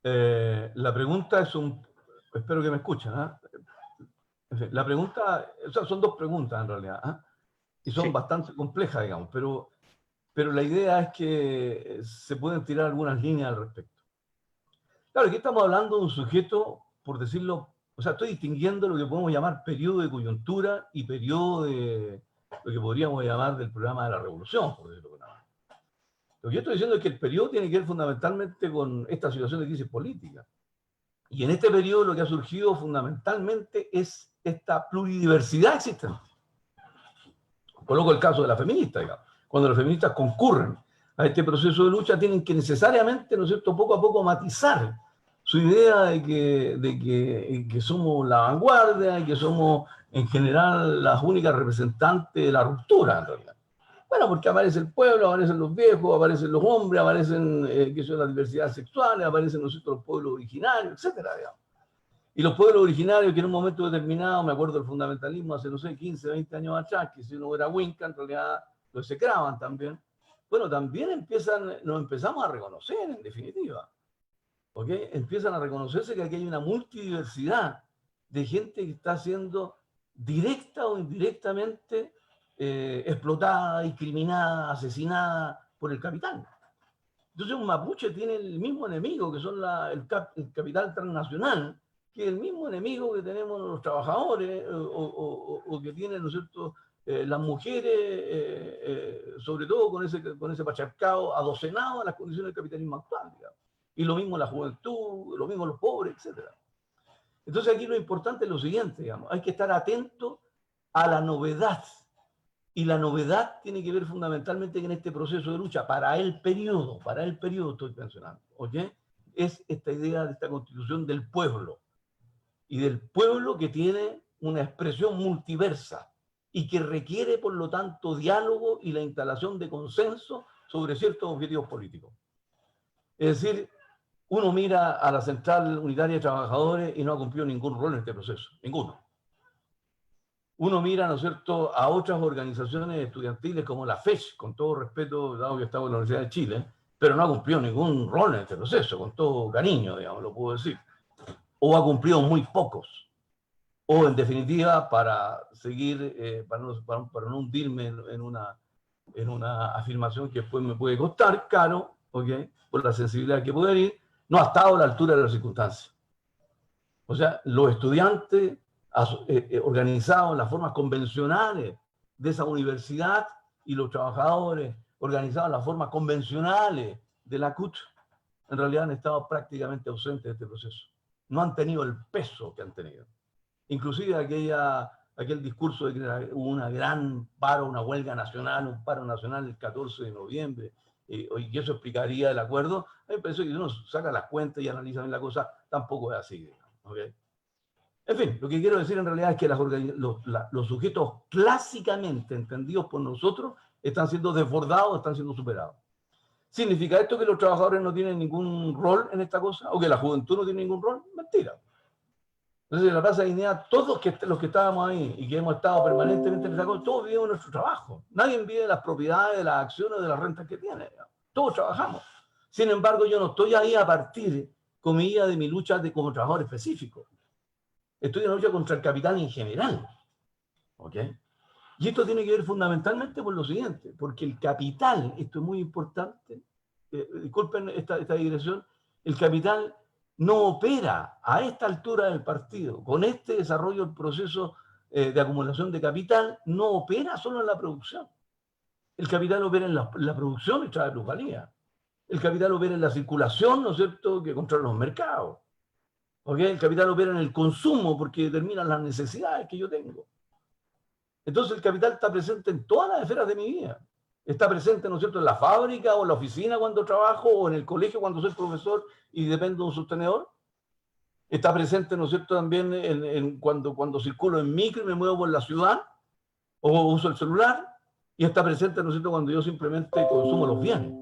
La pregunta es espero que me escuchen, ¿eh? La pregunta, o sea, son dos preguntas en realidad, ¿eh? Y son Sí. bastante complejas, digamos, pero la idea es que se pueden tirar algunas líneas al respecto. Claro, aquí estamos hablando de un sujeto, por decirlo, o sea, estoy distinguiendo lo que podemos llamar periodo de coyuntura y periodo de lo que podríamos llamar del programa de la revolución, por decirlo de alguna manera. Lo que yo estoy diciendo es que el periodo tiene que ver fundamentalmente con esta situación de crisis política. Y en este periodo lo que ha surgido fundamentalmente es esta pluridiversidad existente. Coloco el caso de la feminista, digamos. Cuando las feministas concurren a este proceso de lucha, tienen que necesariamente, ¿no es cierto?, poco a poco matizar su idea de que somos la vanguardia y que somos, en general, las únicas representantes de la ruptura, en realidad. Bueno, porque aparece el pueblo, aparecen los viejos, aparecen los hombres, aparecen que son las diversidades sexuales, aparecen, ¿no es cierto?, los pueblos originarios, etcétera, digamos. Y los pueblos originarios que en un momento determinado, me acuerdo del fundamentalismo hace, no sé, 15, 20 años atrás, que si uno era Winca, en realidad lo execraban también. Bueno, también nos empezamos a reconocer, en definitiva. ¿Ok? Empiezan a reconocerse que aquí hay una multidiversidad de gente que está siendo directa o indirectamente explotada, discriminada, asesinada por el capital. Entonces un mapuche tiene el mismo enemigo, que son el capital transnacional, que es el mismo enemigo que tenemos los trabajadores o que tienen, ¿no es cierto?, las mujeres, sobre todo con ese patriarcado adocenado a las condiciones del capitalismo actual, digamos. Y lo mismo la juventud, lo mismo los pobres, etc. Entonces aquí lo importante es lo siguiente, digamos, hay que estar atento a la novedad. Y la novedad tiene que ver fundamentalmente en este proceso de lucha para el periodo estoy mencionando, ¿ok? Es esta idea de esta constitución del pueblo. Y del pueblo que tiene una expresión multiversa y que requiere, por lo tanto, diálogo y la instalación de consenso sobre ciertos objetivos políticos. Es decir, uno mira a la Central Unitaria de Trabajadores y no ha cumplido ningún rol en este proceso, ninguno. Uno mira, ¿no es cierto?, a otras organizaciones estudiantiles como la FECH, con todo respeto, dado que estamos en la Universidad de Chile, pero no ha cumplido ningún rol en este proceso, con todo cariño, digamos, lo puedo decir. O ha cumplido muy pocos. O, en definitiva, para seguir, para no hundirme en una afirmación que después me puede costar caro, ¿okay?, por la sensibilidad que puede ir, no ha estado a la altura de las circunstancias. O sea, los estudiantes organizados en las formas convencionales de esa universidad y los trabajadores organizados en las formas convencionales de la CUT, en realidad han estado prácticamente ausentes de este proceso. No han tenido el peso que han tenido. Inclusive aquel discurso de que hubo una gran paro, una huelga nacional, un paro nacional el 14 de noviembre, y eso explicaría el acuerdo. A mí me parece que si uno saca las cuentas y analiza bien la cosa, tampoco es así, ¿okay? En fin, lo que quiero decir en realidad es que los sujetos clásicamente entendidos por nosotros están siendo desbordados, están siendo superados. ¿Significa esto que los trabajadores no tienen ningún rol en esta cosa? ¿O que la juventud no tiene ningún rol? Mentira. Entonces, en la Plaza de Dignidad, todos los que estábamos ahí y que hemos estado permanentemente en esta cosa, todos vivimos nuestro trabajo. Nadie vive las propiedades, de las acciones, de las rentas que tiene. Todos trabajamos. Sin embargo, yo no estoy ahí a partir, comillas, de mi lucha como trabajador específico. Estoy en la lucha contra el capital en general. ¿Ok? Y esto tiene que ver fundamentalmente por lo siguiente, porque el capital, esto es muy importante, disculpen esta digresión, el capital no opera a esta altura del partido, con este desarrollo del proceso de acumulación de capital, no opera solo en la producción. El capital opera en la producción y trae plusvalía. El capital opera en la circulación, ¿no es cierto?, que controla los mercados. ¿Okay? El capital opera en el consumo porque determina las necesidades que yo tengo. Entonces el capital está presente en todas las esferas de mi vida. Está presente, ¿no es cierto?, en la fábrica o en la oficina cuando trabajo o en el colegio cuando soy profesor y dependo de un sostenedor. Está presente, ¿no es cierto?, también cuando circulo en micro y me muevo por la ciudad o uso el celular. Y está presente, ¿no es cierto?, cuando yo simplemente consumo los bienes.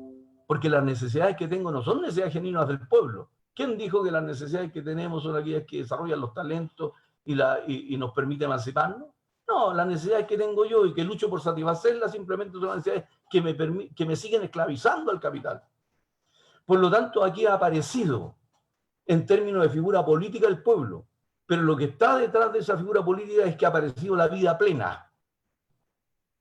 Porque las necesidades que tengo no son necesidades genuinas del pueblo. ¿Quién dijo que las necesidades que tenemos son aquellas que desarrollan los talentos y nos permiten emanciparnos? No, las necesidades que tengo yo y que lucho por satisfacerlas simplemente son las necesidades que me siguen esclavizando al capital. Por lo tanto, aquí ha aparecido, en términos de figura política, el pueblo. pero lo que está detrás de esa figura política es que ha aparecido la vida plena.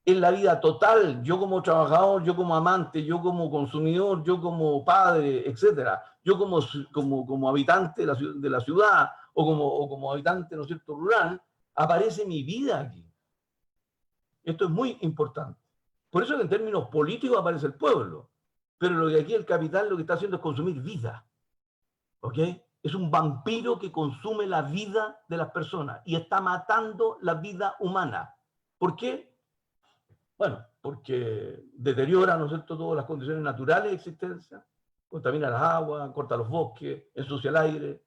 Es la vida total, yo como trabajador, yo como amante, yo como consumidor, yo como padre, etcétera, yo como habitante de la ciudad o como habitante, ¿no es cierto?, rural, aparece mi vida aquí. Esto es muy importante. Por eso que en términos políticos aparece el pueblo, pero lo que aquí el capital lo que está haciendo es consumir vida, ¿ok? Es un vampiro que consume la vida de las personas y está matando la vida humana. ¿Por qué? Bueno, porque deteriora, ¿no es cierto?, todas las condiciones naturales de existencia, contamina las aguas, corta los bosques, ensucia el aire,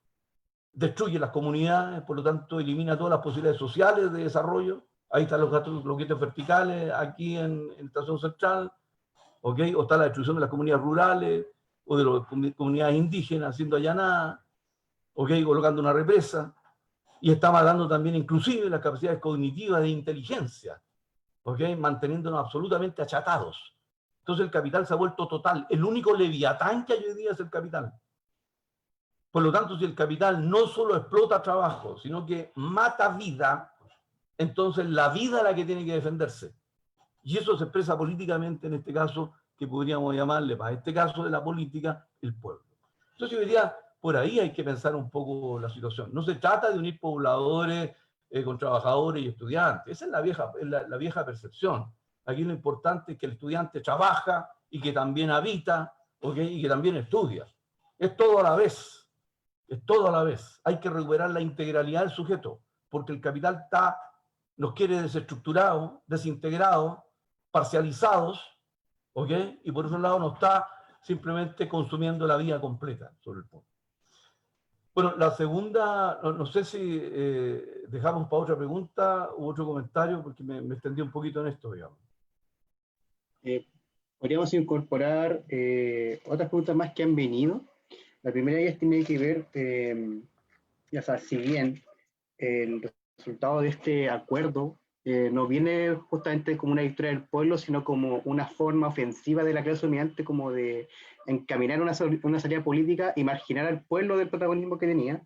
destruye las comunidades, por lo tanto elimina todas las posibilidades sociales de desarrollo. Ahí están los bloquetes verticales, aquí en Estación Central, ¿ok? O está la destrucción de las comunidades rurales, o de las comunidades indígenas haciendo allanadas, ¿ok? Colocando una represa, y está matando también inclusive las capacidades cognitivas de inteligencia, ¿ok? Manteniéndonos absolutamente achatados. Entonces el capital se ha vuelto total. El único leviatán que hay hoy día es el capital. Por lo tanto, si el capital no solo explota trabajo, sino que mata vida, entonces la vida es la que tiene que defenderse. Y eso se expresa políticamente en este caso, que podríamos llamarle, para este caso de la política, el pueblo. Entonces yo diría, por ahí hay que pensar un poco la situación. No se trata de unir pobladores con trabajadores y estudiantes. Esa es la vieja percepción. Aquí lo importante es que el estudiante trabaja y que también habita, ¿okay? Y que también estudia. Es todo a la vez. Es todo a la vez. Hay que recuperar la integralidad del sujeto, porque el capital nos quiere desestructurados, desintegrados, parcializados, ¿ok? Y por otro lado nos está simplemente consumiendo la vida completa sobre el pueblo. Bueno, la segunda, no sé si dejamos para otra pregunta u otro comentario, porque me extendí un poquito en esto, digamos. Podríamos incorporar otras preguntas más que han venido. La primera de ellas tiene que ver, ya sabes, si bien el resultado de este acuerdo no viene justamente como una victoria del pueblo, sino como una forma ofensiva de la clase dominante, como de encaminar una salida política y marginar al pueblo del protagonismo que tenía.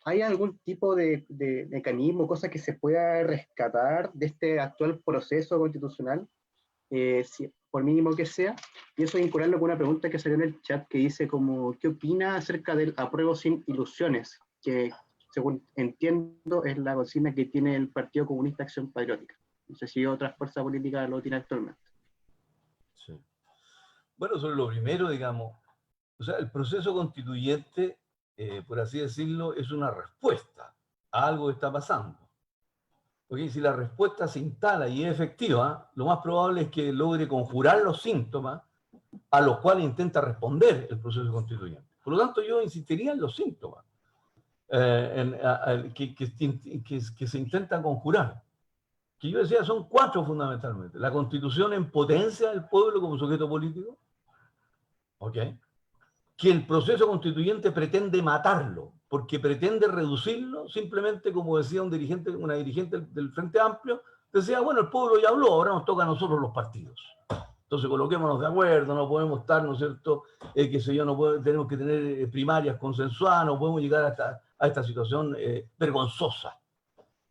¿Hay algún tipo de mecanismo, cosa que se pueda rescatar de este actual proceso constitucional, por mínimo que sea? Y eso vincularlo con una pregunta que salió en el chat que dice como, ¿qué opina acerca del apruebo sin ilusiones? Que según entiendo, es la consigna que tiene el Partido Comunista Acción Patriótica. No sé si otras fuerzas políticas lo tienen actualmente. Sí. Bueno, sobre lo primero, digamos, o sea, el proceso constituyente, por así decirlo, es una respuesta a algo que está pasando. Porque si la respuesta se instala y es efectiva, lo más probable es que logre conjurar los síntomas a los cuales intenta responder el proceso constituyente. Por lo tanto, yo insistiría en los síntomas. Que se intentan conjurar. Que yo decía, son 4 fundamentalmente. La Constitución en potencia del pueblo como sujeto político, ¿ok? Que el proceso constituyente pretende matarlo, porque pretende reducirlo, simplemente como decía una dirigente del Frente Amplio, decía, bueno, el pueblo ya habló, ahora nos toca a nosotros los partidos. Entonces coloquémonos de acuerdo, no podemos estar, ¿no es cierto?, qué sé yo, tenemos que tener primarias consensuadas, no podemos llegar a esta situación vergonzosa.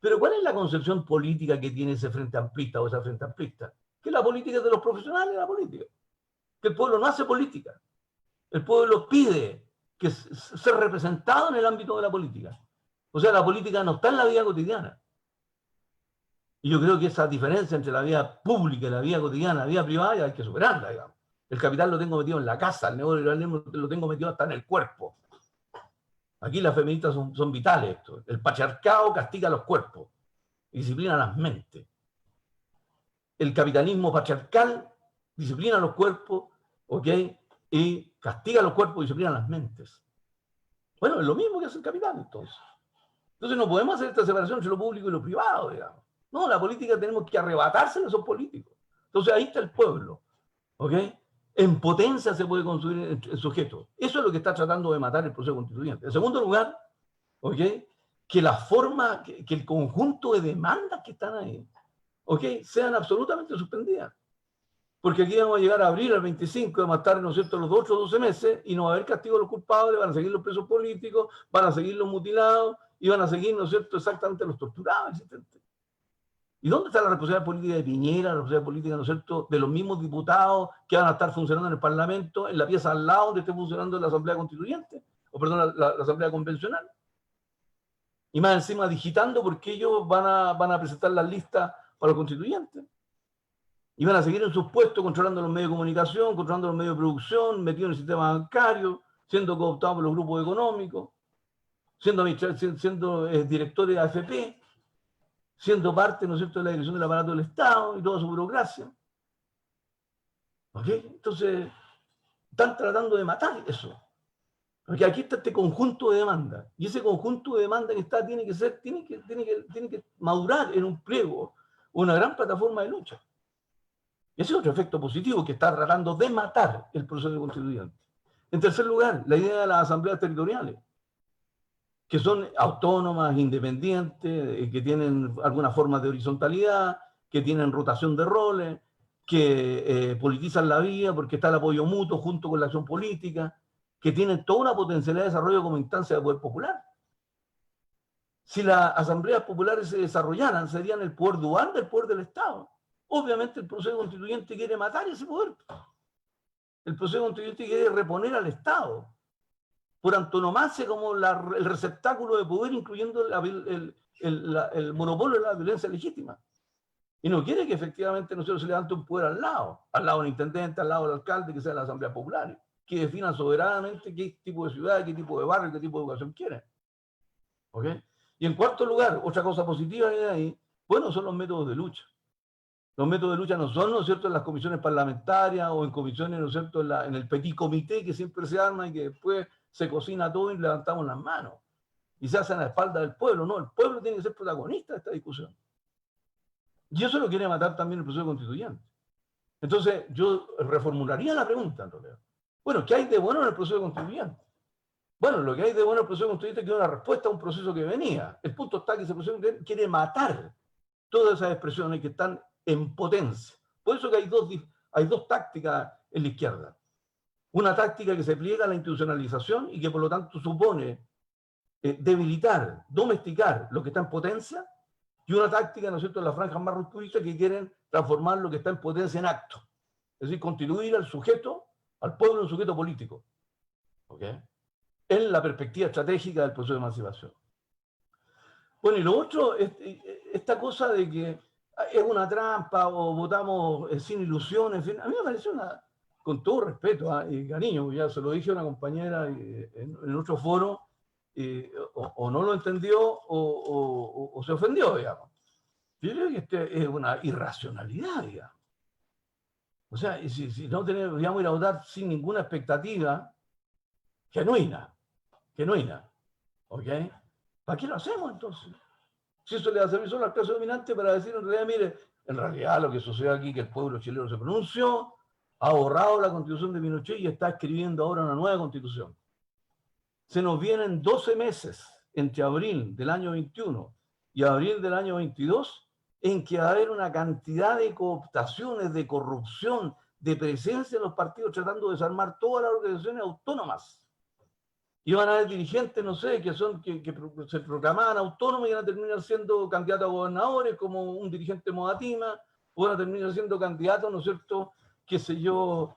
Pero ¿cuál es la concepción política que tiene ese Frente Amplista o esa Frente Amplista? Que la política es de los profesionales de la política. Que el pueblo no hace política. El pueblo pide que ser representado en el ámbito de la política. O sea, la política no está en la vida cotidiana. Y yo creo que esa diferencia entre la vida pública y la vida cotidiana, la vida privada, ya hay que superarla, digamos. El capital lo tengo metido en la casa, el neoliberalismo lo tengo metido hasta en el cuerpo. Aquí las feministas son vitales esto. El patriarcado castiga los cuerpos, disciplina las mentes. El capitalismo patriarcal disciplina los cuerpos, ¿ok? Y castiga los cuerpos y disciplina las mentes. Bueno, es lo mismo que hace el capital, entonces. Entonces no podemos hacer esta separación entre lo público y lo privado, digamos. No, la política tenemos que arrebatársela a esos políticos. Entonces ahí está el pueblo, ¿ok? En potencia se puede construir el sujeto. Eso es lo que está tratando de matar el proceso constituyente. En segundo lugar, ¿ok?, que la forma, que el conjunto de demandas que están ahí, ¿ok?, sean absolutamente suspendidas. Porque aquí vamos a llegar a abril, al 25, vamos a estar, ¿no es cierto?, los 8 o 12 meses y no va a haber castigo a los culpables, van a seguir los presos políticos, van a seguir los mutilados iban a seguir, ¿no es cierto?, exactamente los torturados existentes. ¿Y dónde está la responsabilidad política de Piñera, la responsabilidad política, ¿no es cierto?, de los mismos diputados que van a estar funcionando en el Parlamento, en la pieza al lado donde esté funcionando la Asamblea Constituyente, o perdón, la Asamblea Convencional? Y más encima digitando porque ellos van a presentar las listas para los constituyentes. Y van a seguir en sus puestos controlando los medios de comunicación, controlando los medios de producción, metidos en el sistema bancario, siendo cooptados por los grupos económicos, siendo directores de AFP, siendo parte, ¿no es cierto?, de la dirección del aparato del Estado y toda su burocracia. ¿Ok? Entonces, están tratando de matar eso. Porque aquí está este conjunto de demandas. Y ese conjunto de demandas que está tiene que madurar en un pliego, una gran plataforma de lucha. Y ese es otro efecto positivo que está tratando de matar el proceso constituyente. En tercer lugar, la idea de las asambleas territoriales, que son autónomas, independientes, que tienen algunas formas de horizontalidad, que tienen rotación de roles, que politizan la vida porque está el apoyo mutuo junto con la acción política, que tienen toda una potencialidad de desarrollo como instancia de poder popular. Si las asambleas populares se desarrollaran, serían el poder dual del poder del Estado. Obviamente el proceso constituyente quiere matar ese poder. El proceso constituyente quiere reponer al Estado por antonomasia como el receptáculo de poder, incluyendo el monopolio de la violencia legítima. Y no quiere que efectivamente nosotros se levante un poder al lado del intendente, al lado del alcalde, que sea la asamblea popular, que definan soberanamente qué tipo de ciudad, qué tipo de barrio, qué tipo de educación quieren. ¿Ok? Y en cuarto lugar, otra cosa positiva que hay ahí, bueno, son los métodos de lucha. Los métodos de lucha no son, ¿no es cierto?, en las comisiones parlamentarias o en comisiones, ¿no es cierto?, en el petit comité que siempre se arma y que después se cocina todo y levantamos las manos. Y se hace a la espalda del pueblo. No, el pueblo tiene que ser protagonista de esta discusión. Y eso lo quiere matar también el proceso constituyente. Entonces, yo reformularía la pregunta, en realidad. Bueno, ¿qué hay de bueno en el proceso constituyente? Bueno, lo que hay de bueno en el proceso constituyente es que es una respuesta a un proceso que venía. El punto está que ese proceso constituyente quiere matar todas esas expresiones que están en potencia. Por eso que hay dos tácticas en la izquierda. Una táctica que se pliega a la institucionalización y que por lo tanto supone debilitar, domesticar lo que está en potencia, y una táctica, ¿no es cierto?, de las franjas más rupturistas que quieren transformar lo que está en potencia en acto. Es decir, constituir al sujeto, al pueblo, en un sujeto político. ¿Ok? En la perspectiva estratégica del proceso de emancipación. Bueno, y lo otro, esta cosa de que es una trampa o votamos sin ilusiones, en fin, a mí me pareció con todo respeto y cariño, ya se lo dije a una compañera en otro foro, o no lo entendió o se ofendió, digamos. Yo creo que es una irracionalidad, digamos. O sea, si no deberíamos ir a votar sin ninguna expectativa genuina, ¿ok? ¿Para qué lo hacemos entonces? Si eso le va a servir solo a la clase dominante para decir en realidad, mire, en realidad lo que sucede aquí es que el pueblo chileno se pronunció, ha borrado la constitución de Pinochet y está escribiendo ahora una nueva constitución. Se nos vienen 12 meses entre abril del año 21 y abril del año 22 en que va a haber una cantidad de cooptaciones, de corrupción, de presencia en los partidos tratando de desarmar todas las organizaciones autónomas. Y van a haber dirigentes, no sé, que se proclamaban autónomos y van a terminar siendo candidatos a gobernadores, como un dirigente Modatima, o van a terminar siendo candidatos, ¿no es cierto?, qué sé yo,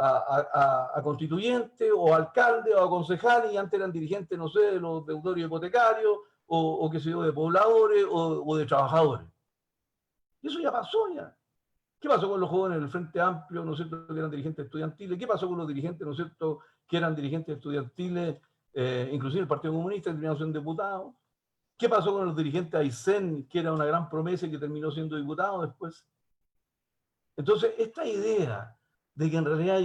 a constituyente, o alcalde, o a concejal, y antes eran dirigentes, no sé, de los deudores hipotecarios, o qué sé yo, de pobladores, o de trabajadores. Y eso ya pasó ya. ¿Qué pasó con los jóvenes del Frente Amplio, no es cierto, que eran dirigentes estudiantiles? ¿Qué pasó con los dirigentes, no es cierto, que eran dirigentes estudiantiles, inclusive el Partido Comunista, que terminaron siendo diputados? ¿Qué pasó con los dirigentes Aysén, que era una gran promesa y que terminó siendo diputado después? Entonces, esta idea de que en realidad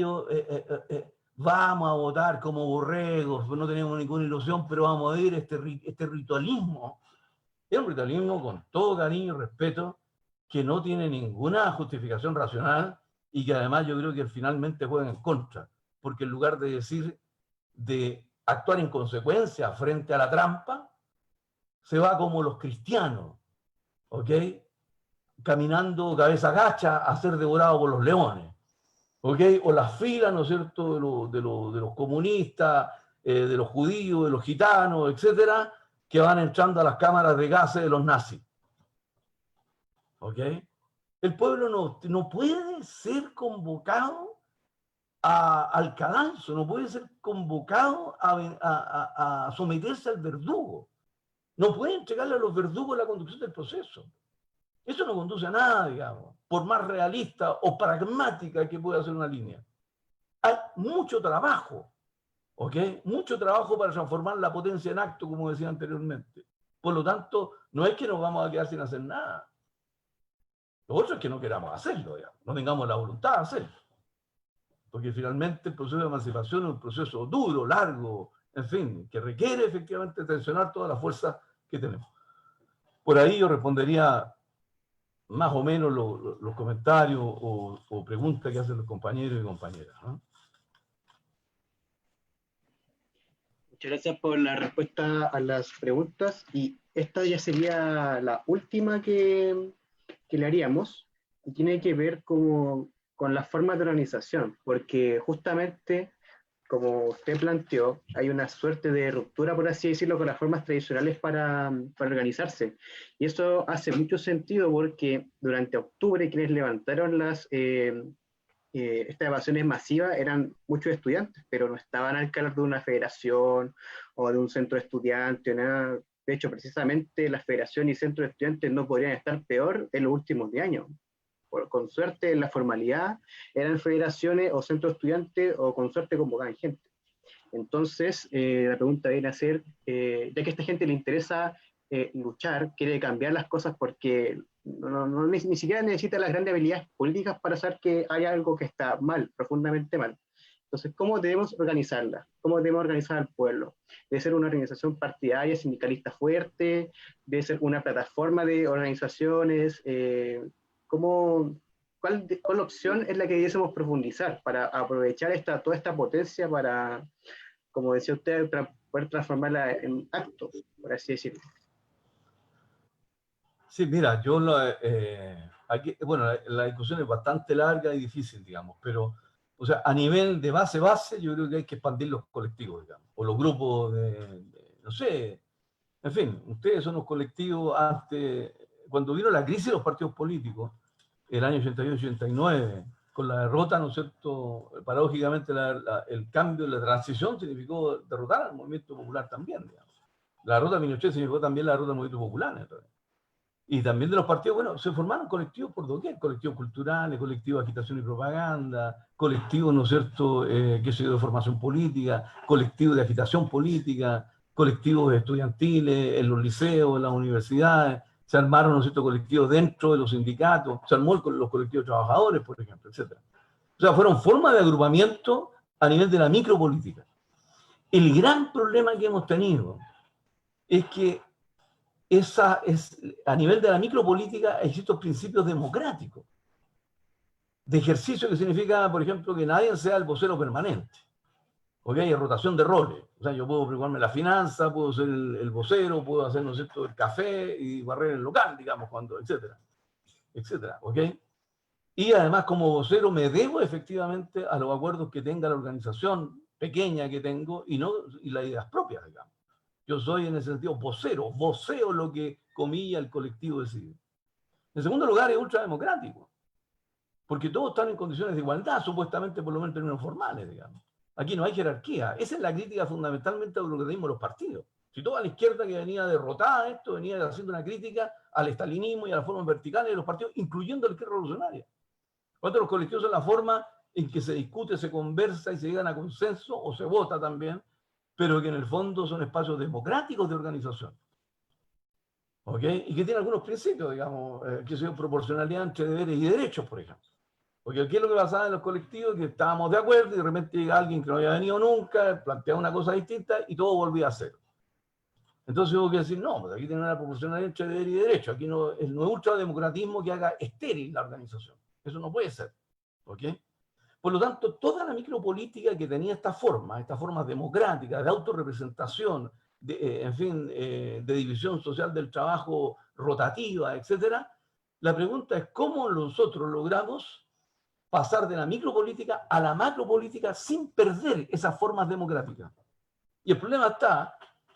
vamos a votar como borregos, no tenemos ninguna ilusión, pero vamos a ir este ritualismo, es un ritualismo con todo cariño y respeto, que no tiene ninguna justificación racional y que además yo creo que finalmente juegan en contra, porque en lugar de actuar en consecuencia frente a la trampa, se va como los cristianos, ¿ok?, caminando cabeza gacha a ser devorado por los leones, ¿ok?, o las filas, ¿no es cierto?, de los comunistas, de los judíos, de los gitanos, etcétera, que van entrando a las cámaras de gases de los nazis. ¿Ok? El pueblo no puede ser convocado al cadalso, no puede ser convocado a someterse al verdugo. No puede entregarle a los verdugos la conducción del proceso. Eso no conduce a nada, digamos, por más realista o pragmática que pueda ser una línea. Hay mucho trabajo, ¿ok? Mucho trabajo para transformar la potencia en acto, como decía anteriormente. Por lo tanto, no es que nos vamos a quedar sin hacer nada. Lo otro es que no queramos hacerlo, digamos, no tengamos la voluntad de hacerlo. Porque finalmente el proceso de emancipación es un proceso duro, largo, en fin, que requiere efectivamente tensionar todas las fuerzas que tenemos. Por ahí yo respondería más o menos los comentarios o preguntas que hacen los compañeros y compañeras, ¿no? Muchas gracias por la respuesta a las preguntas, y esta ya sería la última que le haríamos, y tiene que ver con las formas de organización, porque justamente, como usted planteó, hay una suerte de ruptura, por así decirlo, con las formas tradicionales para organizarse. Y eso hace mucho sentido porque durante octubre quienes levantaron estas evasiones masivas eran muchos estudiantes, pero no estaban al calor de una federación o de un centro de estudiantes, nada. De hecho, precisamente la federación y centro de estudiantes no podrían estar peor en los últimos 10 años. Con suerte, en la formalidad, eran federaciones o centros de estudiantes, o con suerte convocaban gente. Entonces, la pregunta viene a ser, ya que a esta gente le interesa luchar, quiere cambiar las cosas porque ni siquiera necesita las grandes habilidades políticas para saber que hay algo que está mal, profundamente mal. Entonces, ¿cómo debemos organizarla? ¿Cómo debemos organizar al pueblo? Debe ser una organización partidaria, sindicalista fuerte, debe ser una plataforma de organizaciones. ¿Cuál opción es la que debiésemos profundizar para aprovechar toda esta potencia para, como decía usted, poder transformarla en actos, por así decirlo? Sí, mira, bueno, la discusión es bastante larga y difícil, digamos, pero, o sea, a nivel de base, yo creo que hay que expandir los colectivos, digamos, o los grupos no sé, en fin, ustedes son los colectivos cuando vino la crisis de los partidos políticos, el año 88-89, con la derrota, ¿no es cierto? Paradójicamente, el cambio, la transición significó derrotar al movimiento popular también, digamos. La derrota de Pinochet significó también la derrota del movimiento popular, entonces. Y también de los partidos, bueno, se formaron colectivos por doquier, colectivos culturales, colectivos de agitación y propaganda, colectivos, ¿no es cierto?, qué sé yo, de formación política, colectivos de agitación política, colectivos estudiantiles en los liceos, en las universidades, se armaron, ¿no es cierto?, colectivos dentro de los sindicatos, se armó los colectivos de trabajadores, por ejemplo, etc. O sea, fueron formas de agrupamiento a nivel de la micropolítica. El gran problema que hemos tenido es que a nivel de la micropolítica existen principios democráticos de ejercicio, que significa, por ejemplo, que nadie sea el vocero permanente. ¿Ok? Hay rotación de roles. O sea, yo puedo preocuparme de la finanza, puedo ser el vocero, puedo hacer, ¿no es cierto?, el café y barrer el local, digamos, etcétera, etcétera. ¿Ok? Y además, como vocero, me debo efectivamente a los acuerdos que tenga la organización pequeña que tengo y las ideas propias, digamos. Yo soy en ese sentido voceo lo que, comilla, el colectivo decide. En segundo lugar, es ultrademocrático, porque todos están en condiciones de igualdad, supuestamente, por lo menos en términos formales, digamos. Aquí no hay jerarquía. Esa es la crítica fundamentalmente al burocratismo de los partidos. Si toda la izquierda que venía derrotada esto, venía haciendo una crítica al estalinismo y a las formas verticales de los partidos, incluyendo la izquierda revolucionaria. Cuando los colectivos son la forma en que se discute, se conversa y se llegan a consenso, o se vota también, pero que en el fondo son espacios democráticos de organización. ¿Ok? Y que tienen algunos principios, digamos, que son proporcionalidad entre deberes y derechos, por ejemplo. Porque aquí es lo que pasaba en los colectivos, que estábamos de acuerdo y de repente llega alguien que no había venido nunca, plantea una cosa distinta y todo volvía a cero. Entonces hubo que decir, no, pues aquí tiene una proporcionalidad entre deber y derecho. Aquí no es ultrademocratismo que haga estéril la organización. Eso no puede ser. ¿Ok? Por lo tanto, toda la micropolítica que tenía estas formas democráticas, de autorrepresentación, en fin, de división social del trabajo rotativa, etcétera, la pregunta es cómo nosotros logramos pasar de la micropolítica a la macropolítica sin perder esas formas democráticas. Y el problema está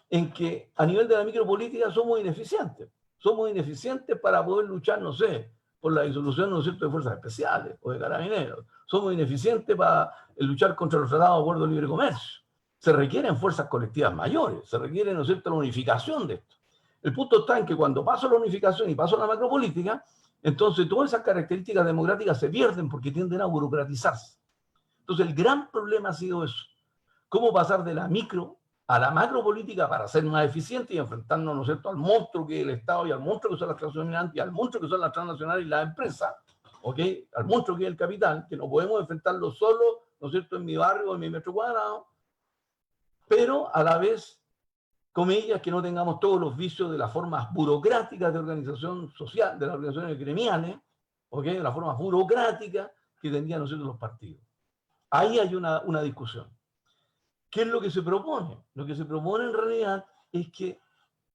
en que a nivel de la micropolítica somos ineficientes. Somos ineficientes para poder luchar, no sé, por la disolución, ¿no es cierto?, de fuerzas especiales o de carabineros. Somos ineficientes para luchar contra los tratados de acuerdo de libre comercio. Se requieren fuerzas colectivas mayores, se requiere, ¿no es cierto?, la unificación de esto. El punto está en que cuando paso la unificación y paso la macropolítica, entonces todas esas características democráticas se pierden porque tienden a burocratizarse. Entonces el gran problema ha sido eso. ¿Cómo pasar de la micro a la macropolítica para ser más eficiente y enfrentarnos, ¿no es cierto?, al monstruo que es el Estado y al monstruo que son las clases dominantes y al monstruo que son las transnacionales y las empresas, ¿ok? Al monstruo que es el capital, que no podemos enfrentarlo solo, ¿no es cierto?, en mi barrio o en mi metro cuadrado, pero a la vez, comillas, que no tengamos todos los vicios de las formas burocráticas de organización social, de las organizaciones gremiales, ¿ok?, de las formas burocráticas que tendrían, ¿no es cierto?, los partidos. Ahí hay una discusión. ¿Qué es lo que se propone? Lo que se propone en realidad es que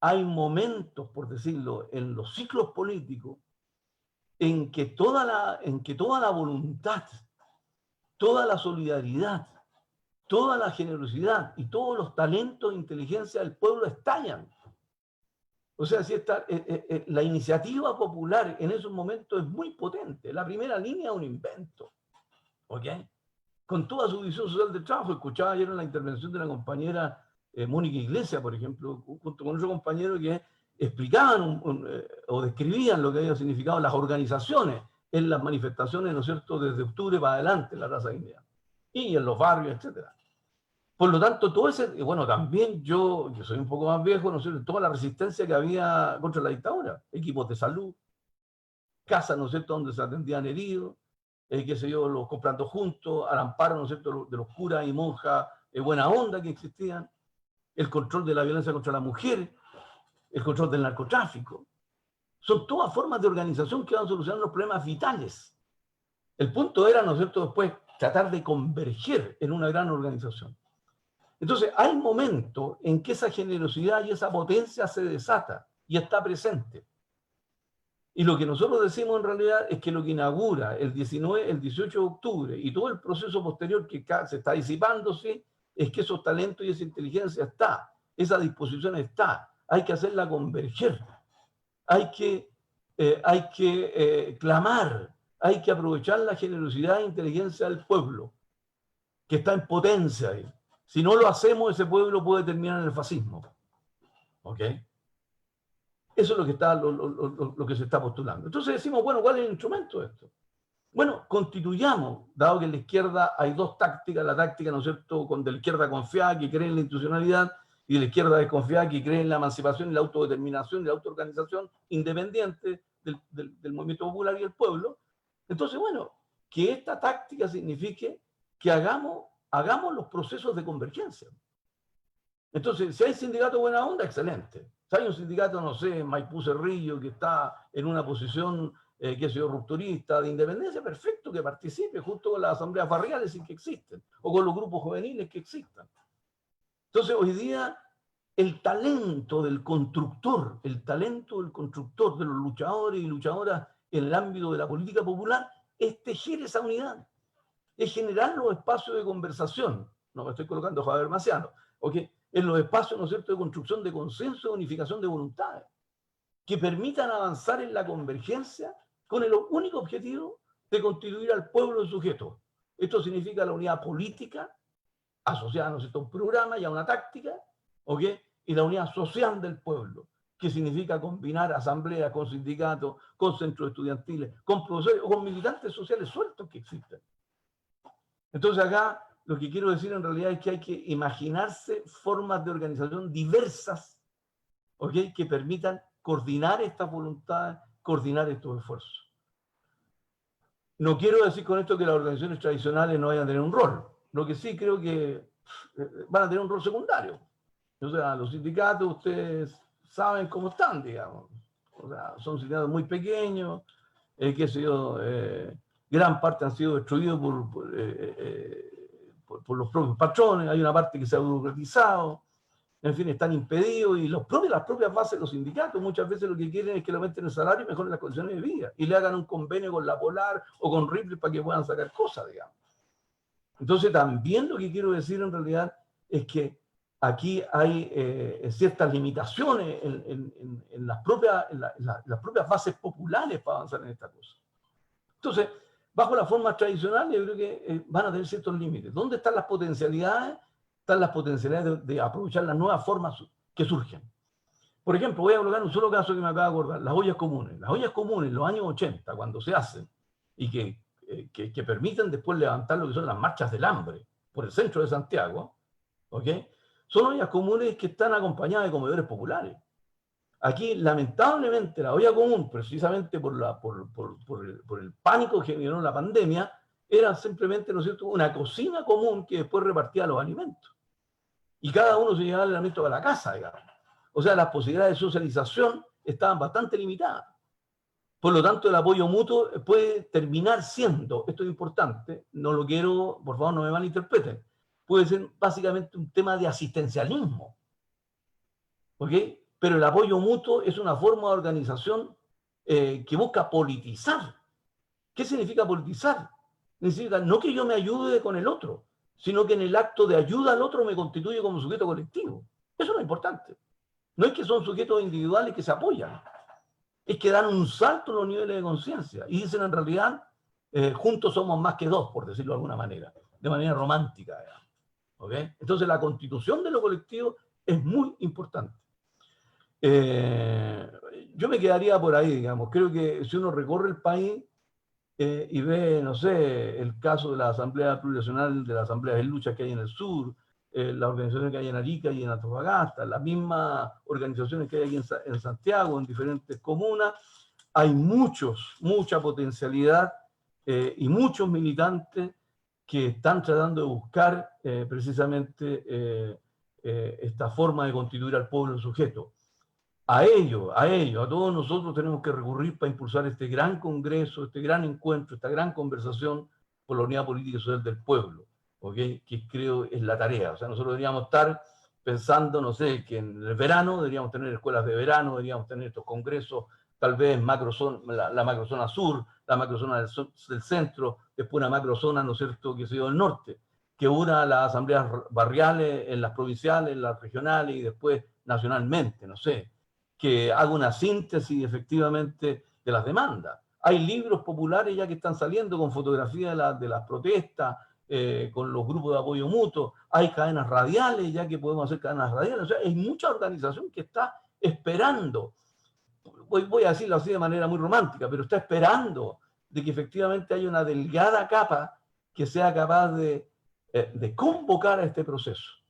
hay momentos, por decirlo, en los ciclos políticos en que toda la voluntad, toda la solidaridad, toda la generosidad y todos los talentos e inteligencia del pueblo estallan. O sea, si la iniciativa popular en esos momentos es muy potente. La primera línea es un invento, ¿ok?, con toda su visión social del trabajo. Escuchaba ayer en la intervención de la compañera Mónica Iglesias, por ejemplo, junto con otro compañero, que explicaban o describían lo que había significado las organizaciones en las manifestaciones, ¿no es cierto?, desde octubre para adelante en la raza india y en los barrios, etcétera. Por lo tanto, todo ese, bueno, también yo soy un poco más viejo, ¿no es cierto?, toda la resistencia que había contra la dictadura, equipos de salud, casas, ¿no es cierto?, donde se atendían heridos, qué sé yo, los comprando juntos, al amparo, ¿no es cierto?, de los curas y monjas buena onda que existían, el control de la violencia contra la mujer, el control del narcotráfico. Son todas formas de organización que van a solucionar los problemas vitales. El punto era, ¿no es cierto?, después tratar de converger en una gran organización. Entonces, hay momentos en que esa generosidad y esa potencia se desata y está presente. Y lo que nosotros decimos en realidad es que lo que inaugura el 18 de octubre y todo el proceso posterior que se está disipándose es que esos talentos y esa inteligencia está, esa disposición está, hay que hacerla converger, hay que clamar, hay que aprovechar la generosidad e inteligencia del pueblo, que está en potencia ahí. Si no lo hacemos, ese pueblo puede terminar en el fascismo. ¿Ok? Eso es lo que se está postulando. Entonces decimos, bueno, ¿cuál es el instrumento de esto? Bueno, constituyamos, dado que en la izquierda hay dos tácticas, la táctica, ¿no es cierto?, de la izquierda confiada, que cree en la institucionalidad, y de la izquierda desconfiada, que cree en la emancipación y la autodeterminación y la autoorganización independiente del movimiento popular y el pueblo. Entonces, bueno, que esta táctica signifique que hagamos los procesos de convergencia. Entonces, si hay sindicato buena onda, excelente. Si hay un sindicato, no sé, Maipú Cerrillo, que está en una posición, qué sé yo, rupturista, de independencia, perfecto, que participe junto con las asambleas barriales que existen, o con los grupos juveniles que existan. Entonces, hoy día, el talento del constructor, de los luchadores y luchadoras en el ámbito de la política popular, es tejer esa unidad, es generar los espacios de conversación. No me estoy colocando a Javier Maciano, ¿ok? En los espacios, ¿no es cierto?, de construcción de consenso, de unificación de voluntades, que permitan avanzar en la convergencia con el único objetivo de constituir al pueblo en sujeto. Esto significa la unidad política, asociada, ¿no es cierto?, a un programa y a una táctica, ¿ok?, y la unidad social del pueblo, que significa combinar asambleas con sindicatos, con centros estudiantiles, con profesores o con militantes sociales sueltos que existen. Entonces acá lo que quiero decir en realidad es que hay que imaginarse formas de organización diversas, ¿ok?, que permitan coordinar estas voluntades, coordinar estos esfuerzos. No quiero decir con esto que las organizaciones tradicionales no vayan a tener un rol. Lo que sí creo que van a tener un rol secundario. O sea, los sindicatos, ustedes saben cómo están, digamos. O sea, son sindicatos muy pequeños, qué sé yo, gran parte han sido destruidos por los propios patrones, hay una parte que se ha burocratizado, en fin, están impedidos, y las propias bases de los sindicatos muchas veces lo que quieren es que le aumenten el salario y mejoren las condiciones de vida, y le hagan un convenio con la Polar o con Ripley para que puedan sacar cosas, digamos. Entonces también lo que quiero decir en realidad es que aquí hay ciertas limitaciones en las propias bases populares para avanzar en esta cosa. Entonces, bajo la forma tradicional, yo creo que van a tener ciertos límites. ¿Dónde están las potencialidades? Están las potencialidades de aprovechar las nuevas formas que surgen. Por ejemplo, voy a colocar un solo caso que me acaba de acordar, las ollas comunes. Las ollas comunes en los años 80, cuando se hacen, y que permiten después levantar lo que son las marchas del hambre por el centro de Santiago, ¿ok? Son ollas comunes que están acompañadas de comedores populares. Aquí, lamentablemente, la olla común, precisamente por el pánico que generó la pandemia, era simplemente, ¿no es cierto?, una cocina común que después repartía los alimentos. Y cada uno se llevaba el alimento a la casa, digamos. O sea, las posibilidades de socialización estaban bastante limitadas. Por lo tanto, el apoyo mutuo puede terminar siendo, esto es importante, no lo quiero, por favor no me malinterpreten, puede ser básicamente un tema de asistencialismo. ¿Ok? Pero el apoyo mutuo es una forma de organización que busca politizar. ¿Qué significa politizar? Significa no que yo me ayude con el otro, sino que en el acto de ayuda al otro me constituye como sujeto colectivo. Eso es lo importante. No es que son sujetos individuales que se apoyan, es que dan un salto en los niveles de conciencia y dicen en realidad, juntos somos más que dos, por decirlo de alguna manera, de manera romántica. ¿Okay? Entonces la constitución de lo colectivo es muy importante. Yo me quedaría por ahí, digamos. Creo que si uno recorre el país y ve, no sé, el caso de la Asamblea Plurinacional, de la Asamblea de Lucha que hay en el sur, las organizaciones que hay en Arica y en Antofagasta, las mismas organizaciones que hay aquí en Santiago, en diferentes comunas, hay mucha potencialidad y muchos militantes que están tratando de buscar precisamente esta forma de constituir al pueblo sujeto. A todos nosotros tenemos que recurrir para impulsar este gran congreso, este gran encuentro, esta gran conversación por la unidad política y social del pueblo, ¿okay? Que creo es la tarea. O sea, nosotros deberíamos estar pensando, no sé, que en el verano deberíamos tener escuelas de verano, deberíamos tener estos congresos, tal vez la macrozona sur, la macrozona del centro, después una macrozona, ¿no es cierto?, que se dio del norte, que una las asambleas barriales, en las provinciales, en las regionales y después nacionalmente, no sé, que haga una síntesis efectivamente de las demandas. Hay libros populares ya que están saliendo con fotografías de las protestas, con los grupos de apoyo mutuo. Hay cadenas radiales, ya que podemos hacer cadenas radiales. O sea, hay mucha organización que está esperando, voy a decirlo así de manera muy romántica, pero está esperando de que efectivamente haya una delgada capa que sea capaz de convocar a este proceso.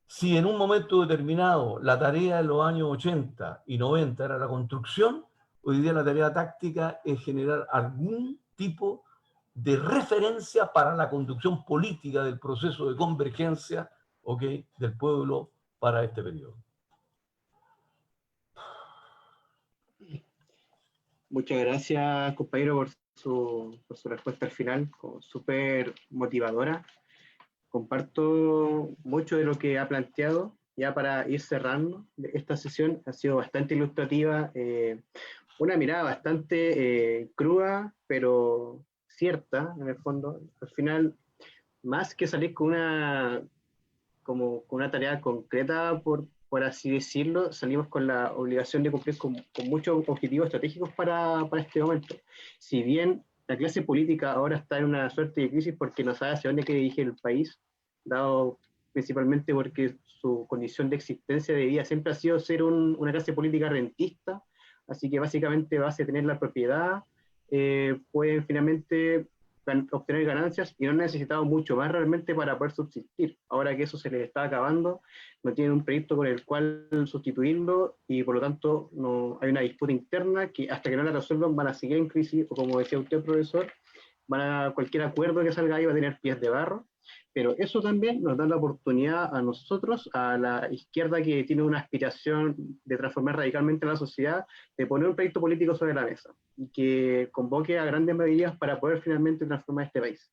Si en un momento determinado la tarea de los años 80 y 90 era la construcción, hoy día la tarea táctica es generar algún tipo de referencia para la conducción política del proceso de convergencia, ¿okay?, del pueblo para este periodo. Muchas gracias, compañero, por su respuesta al final, súper motivadora. Comparto mucho de lo que ha planteado. Ya para ir cerrando, esta sesión ha sido bastante ilustrativa, una mirada bastante cruda, pero cierta, en el fondo. Al final, más que salir con una tarea concreta, por así decirlo, salimos con la obligación de cumplir con muchos objetivos estratégicos para este momento. Si bien la clase política ahora está en una suerte de crisis porque no sabe hacia dónde quiere dirigir el país, dado principalmente porque su condición de existencia de vida siempre ha sido ser una clase política rentista, así que básicamente base a tener la propiedad, pueden finalmente obtener ganancias y no han necesitado mucho más realmente para poder subsistir. Ahora que eso se les está acabando, no tienen un proyecto con el cual sustituirlo y por lo tanto no hay una disputa interna que hasta que no la resuelvan van a seguir en crisis, o como decía usted, profesor, cualquier acuerdo que salga ahí va a tener pies de barro. Pero eso también nos da la oportunidad a nosotros, a la izquierda que tiene una aspiración de transformar radicalmente la sociedad, de poner un proyecto político sobre la mesa y que convoque a grandes medidas para poder finalmente transformar este país.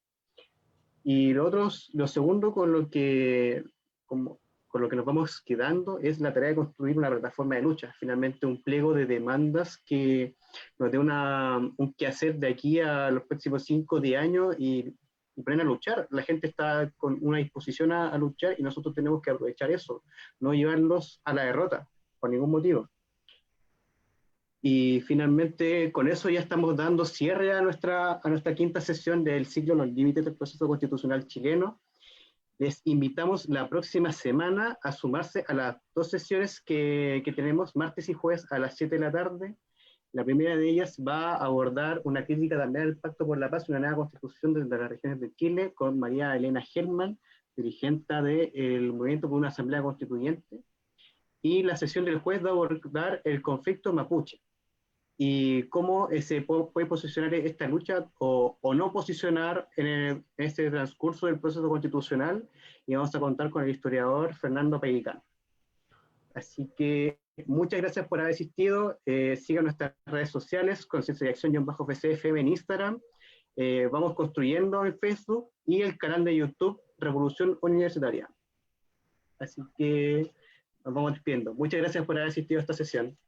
Y lo segundo con lo que nos vamos quedando es la tarea de construir una plataforma de lucha, finalmente un pliego de demandas que nos dé un quehacer de aquí a los próximos 5 o 10 años y y ponen a luchar. La gente está con una disposición a luchar y nosotros tenemos que aprovechar eso, no llevarlos a la derrota, por ningún motivo. Y finalmente, con eso ya estamos dando cierre a nuestra quinta sesión del ciclo Los Límites del Proceso Constitucional Chileno. Les invitamos la próxima semana a sumarse a las 2 sesiones que tenemos martes y jueves a las 7 de la tarde. La primera de ellas va a abordar una crítica también al Pacto por la Paz y una nueva constitución desde las regiones de Chile, con María Elena Gelman, dirigente del Movimiento por una Asamblea Constituyente. Y la sesión del jueves va a abordar el conflicto mapuche y cómo se puede posicionar esta lucha o no posicionar en este transcurso del proceso constitucional, y vamos a contar con el historiador Fernando Pellicano. Así que muchas gracias por haber asistido. Sigan nuestras redes sociales, Conciencia y Acción-FCFM en Instagram, vamos construyendo en Facebook, y el canal de YouTube Revolución Universitaria. Así que nos vamos despidiendo. Muchas gracias por haber asistido a esta sesión.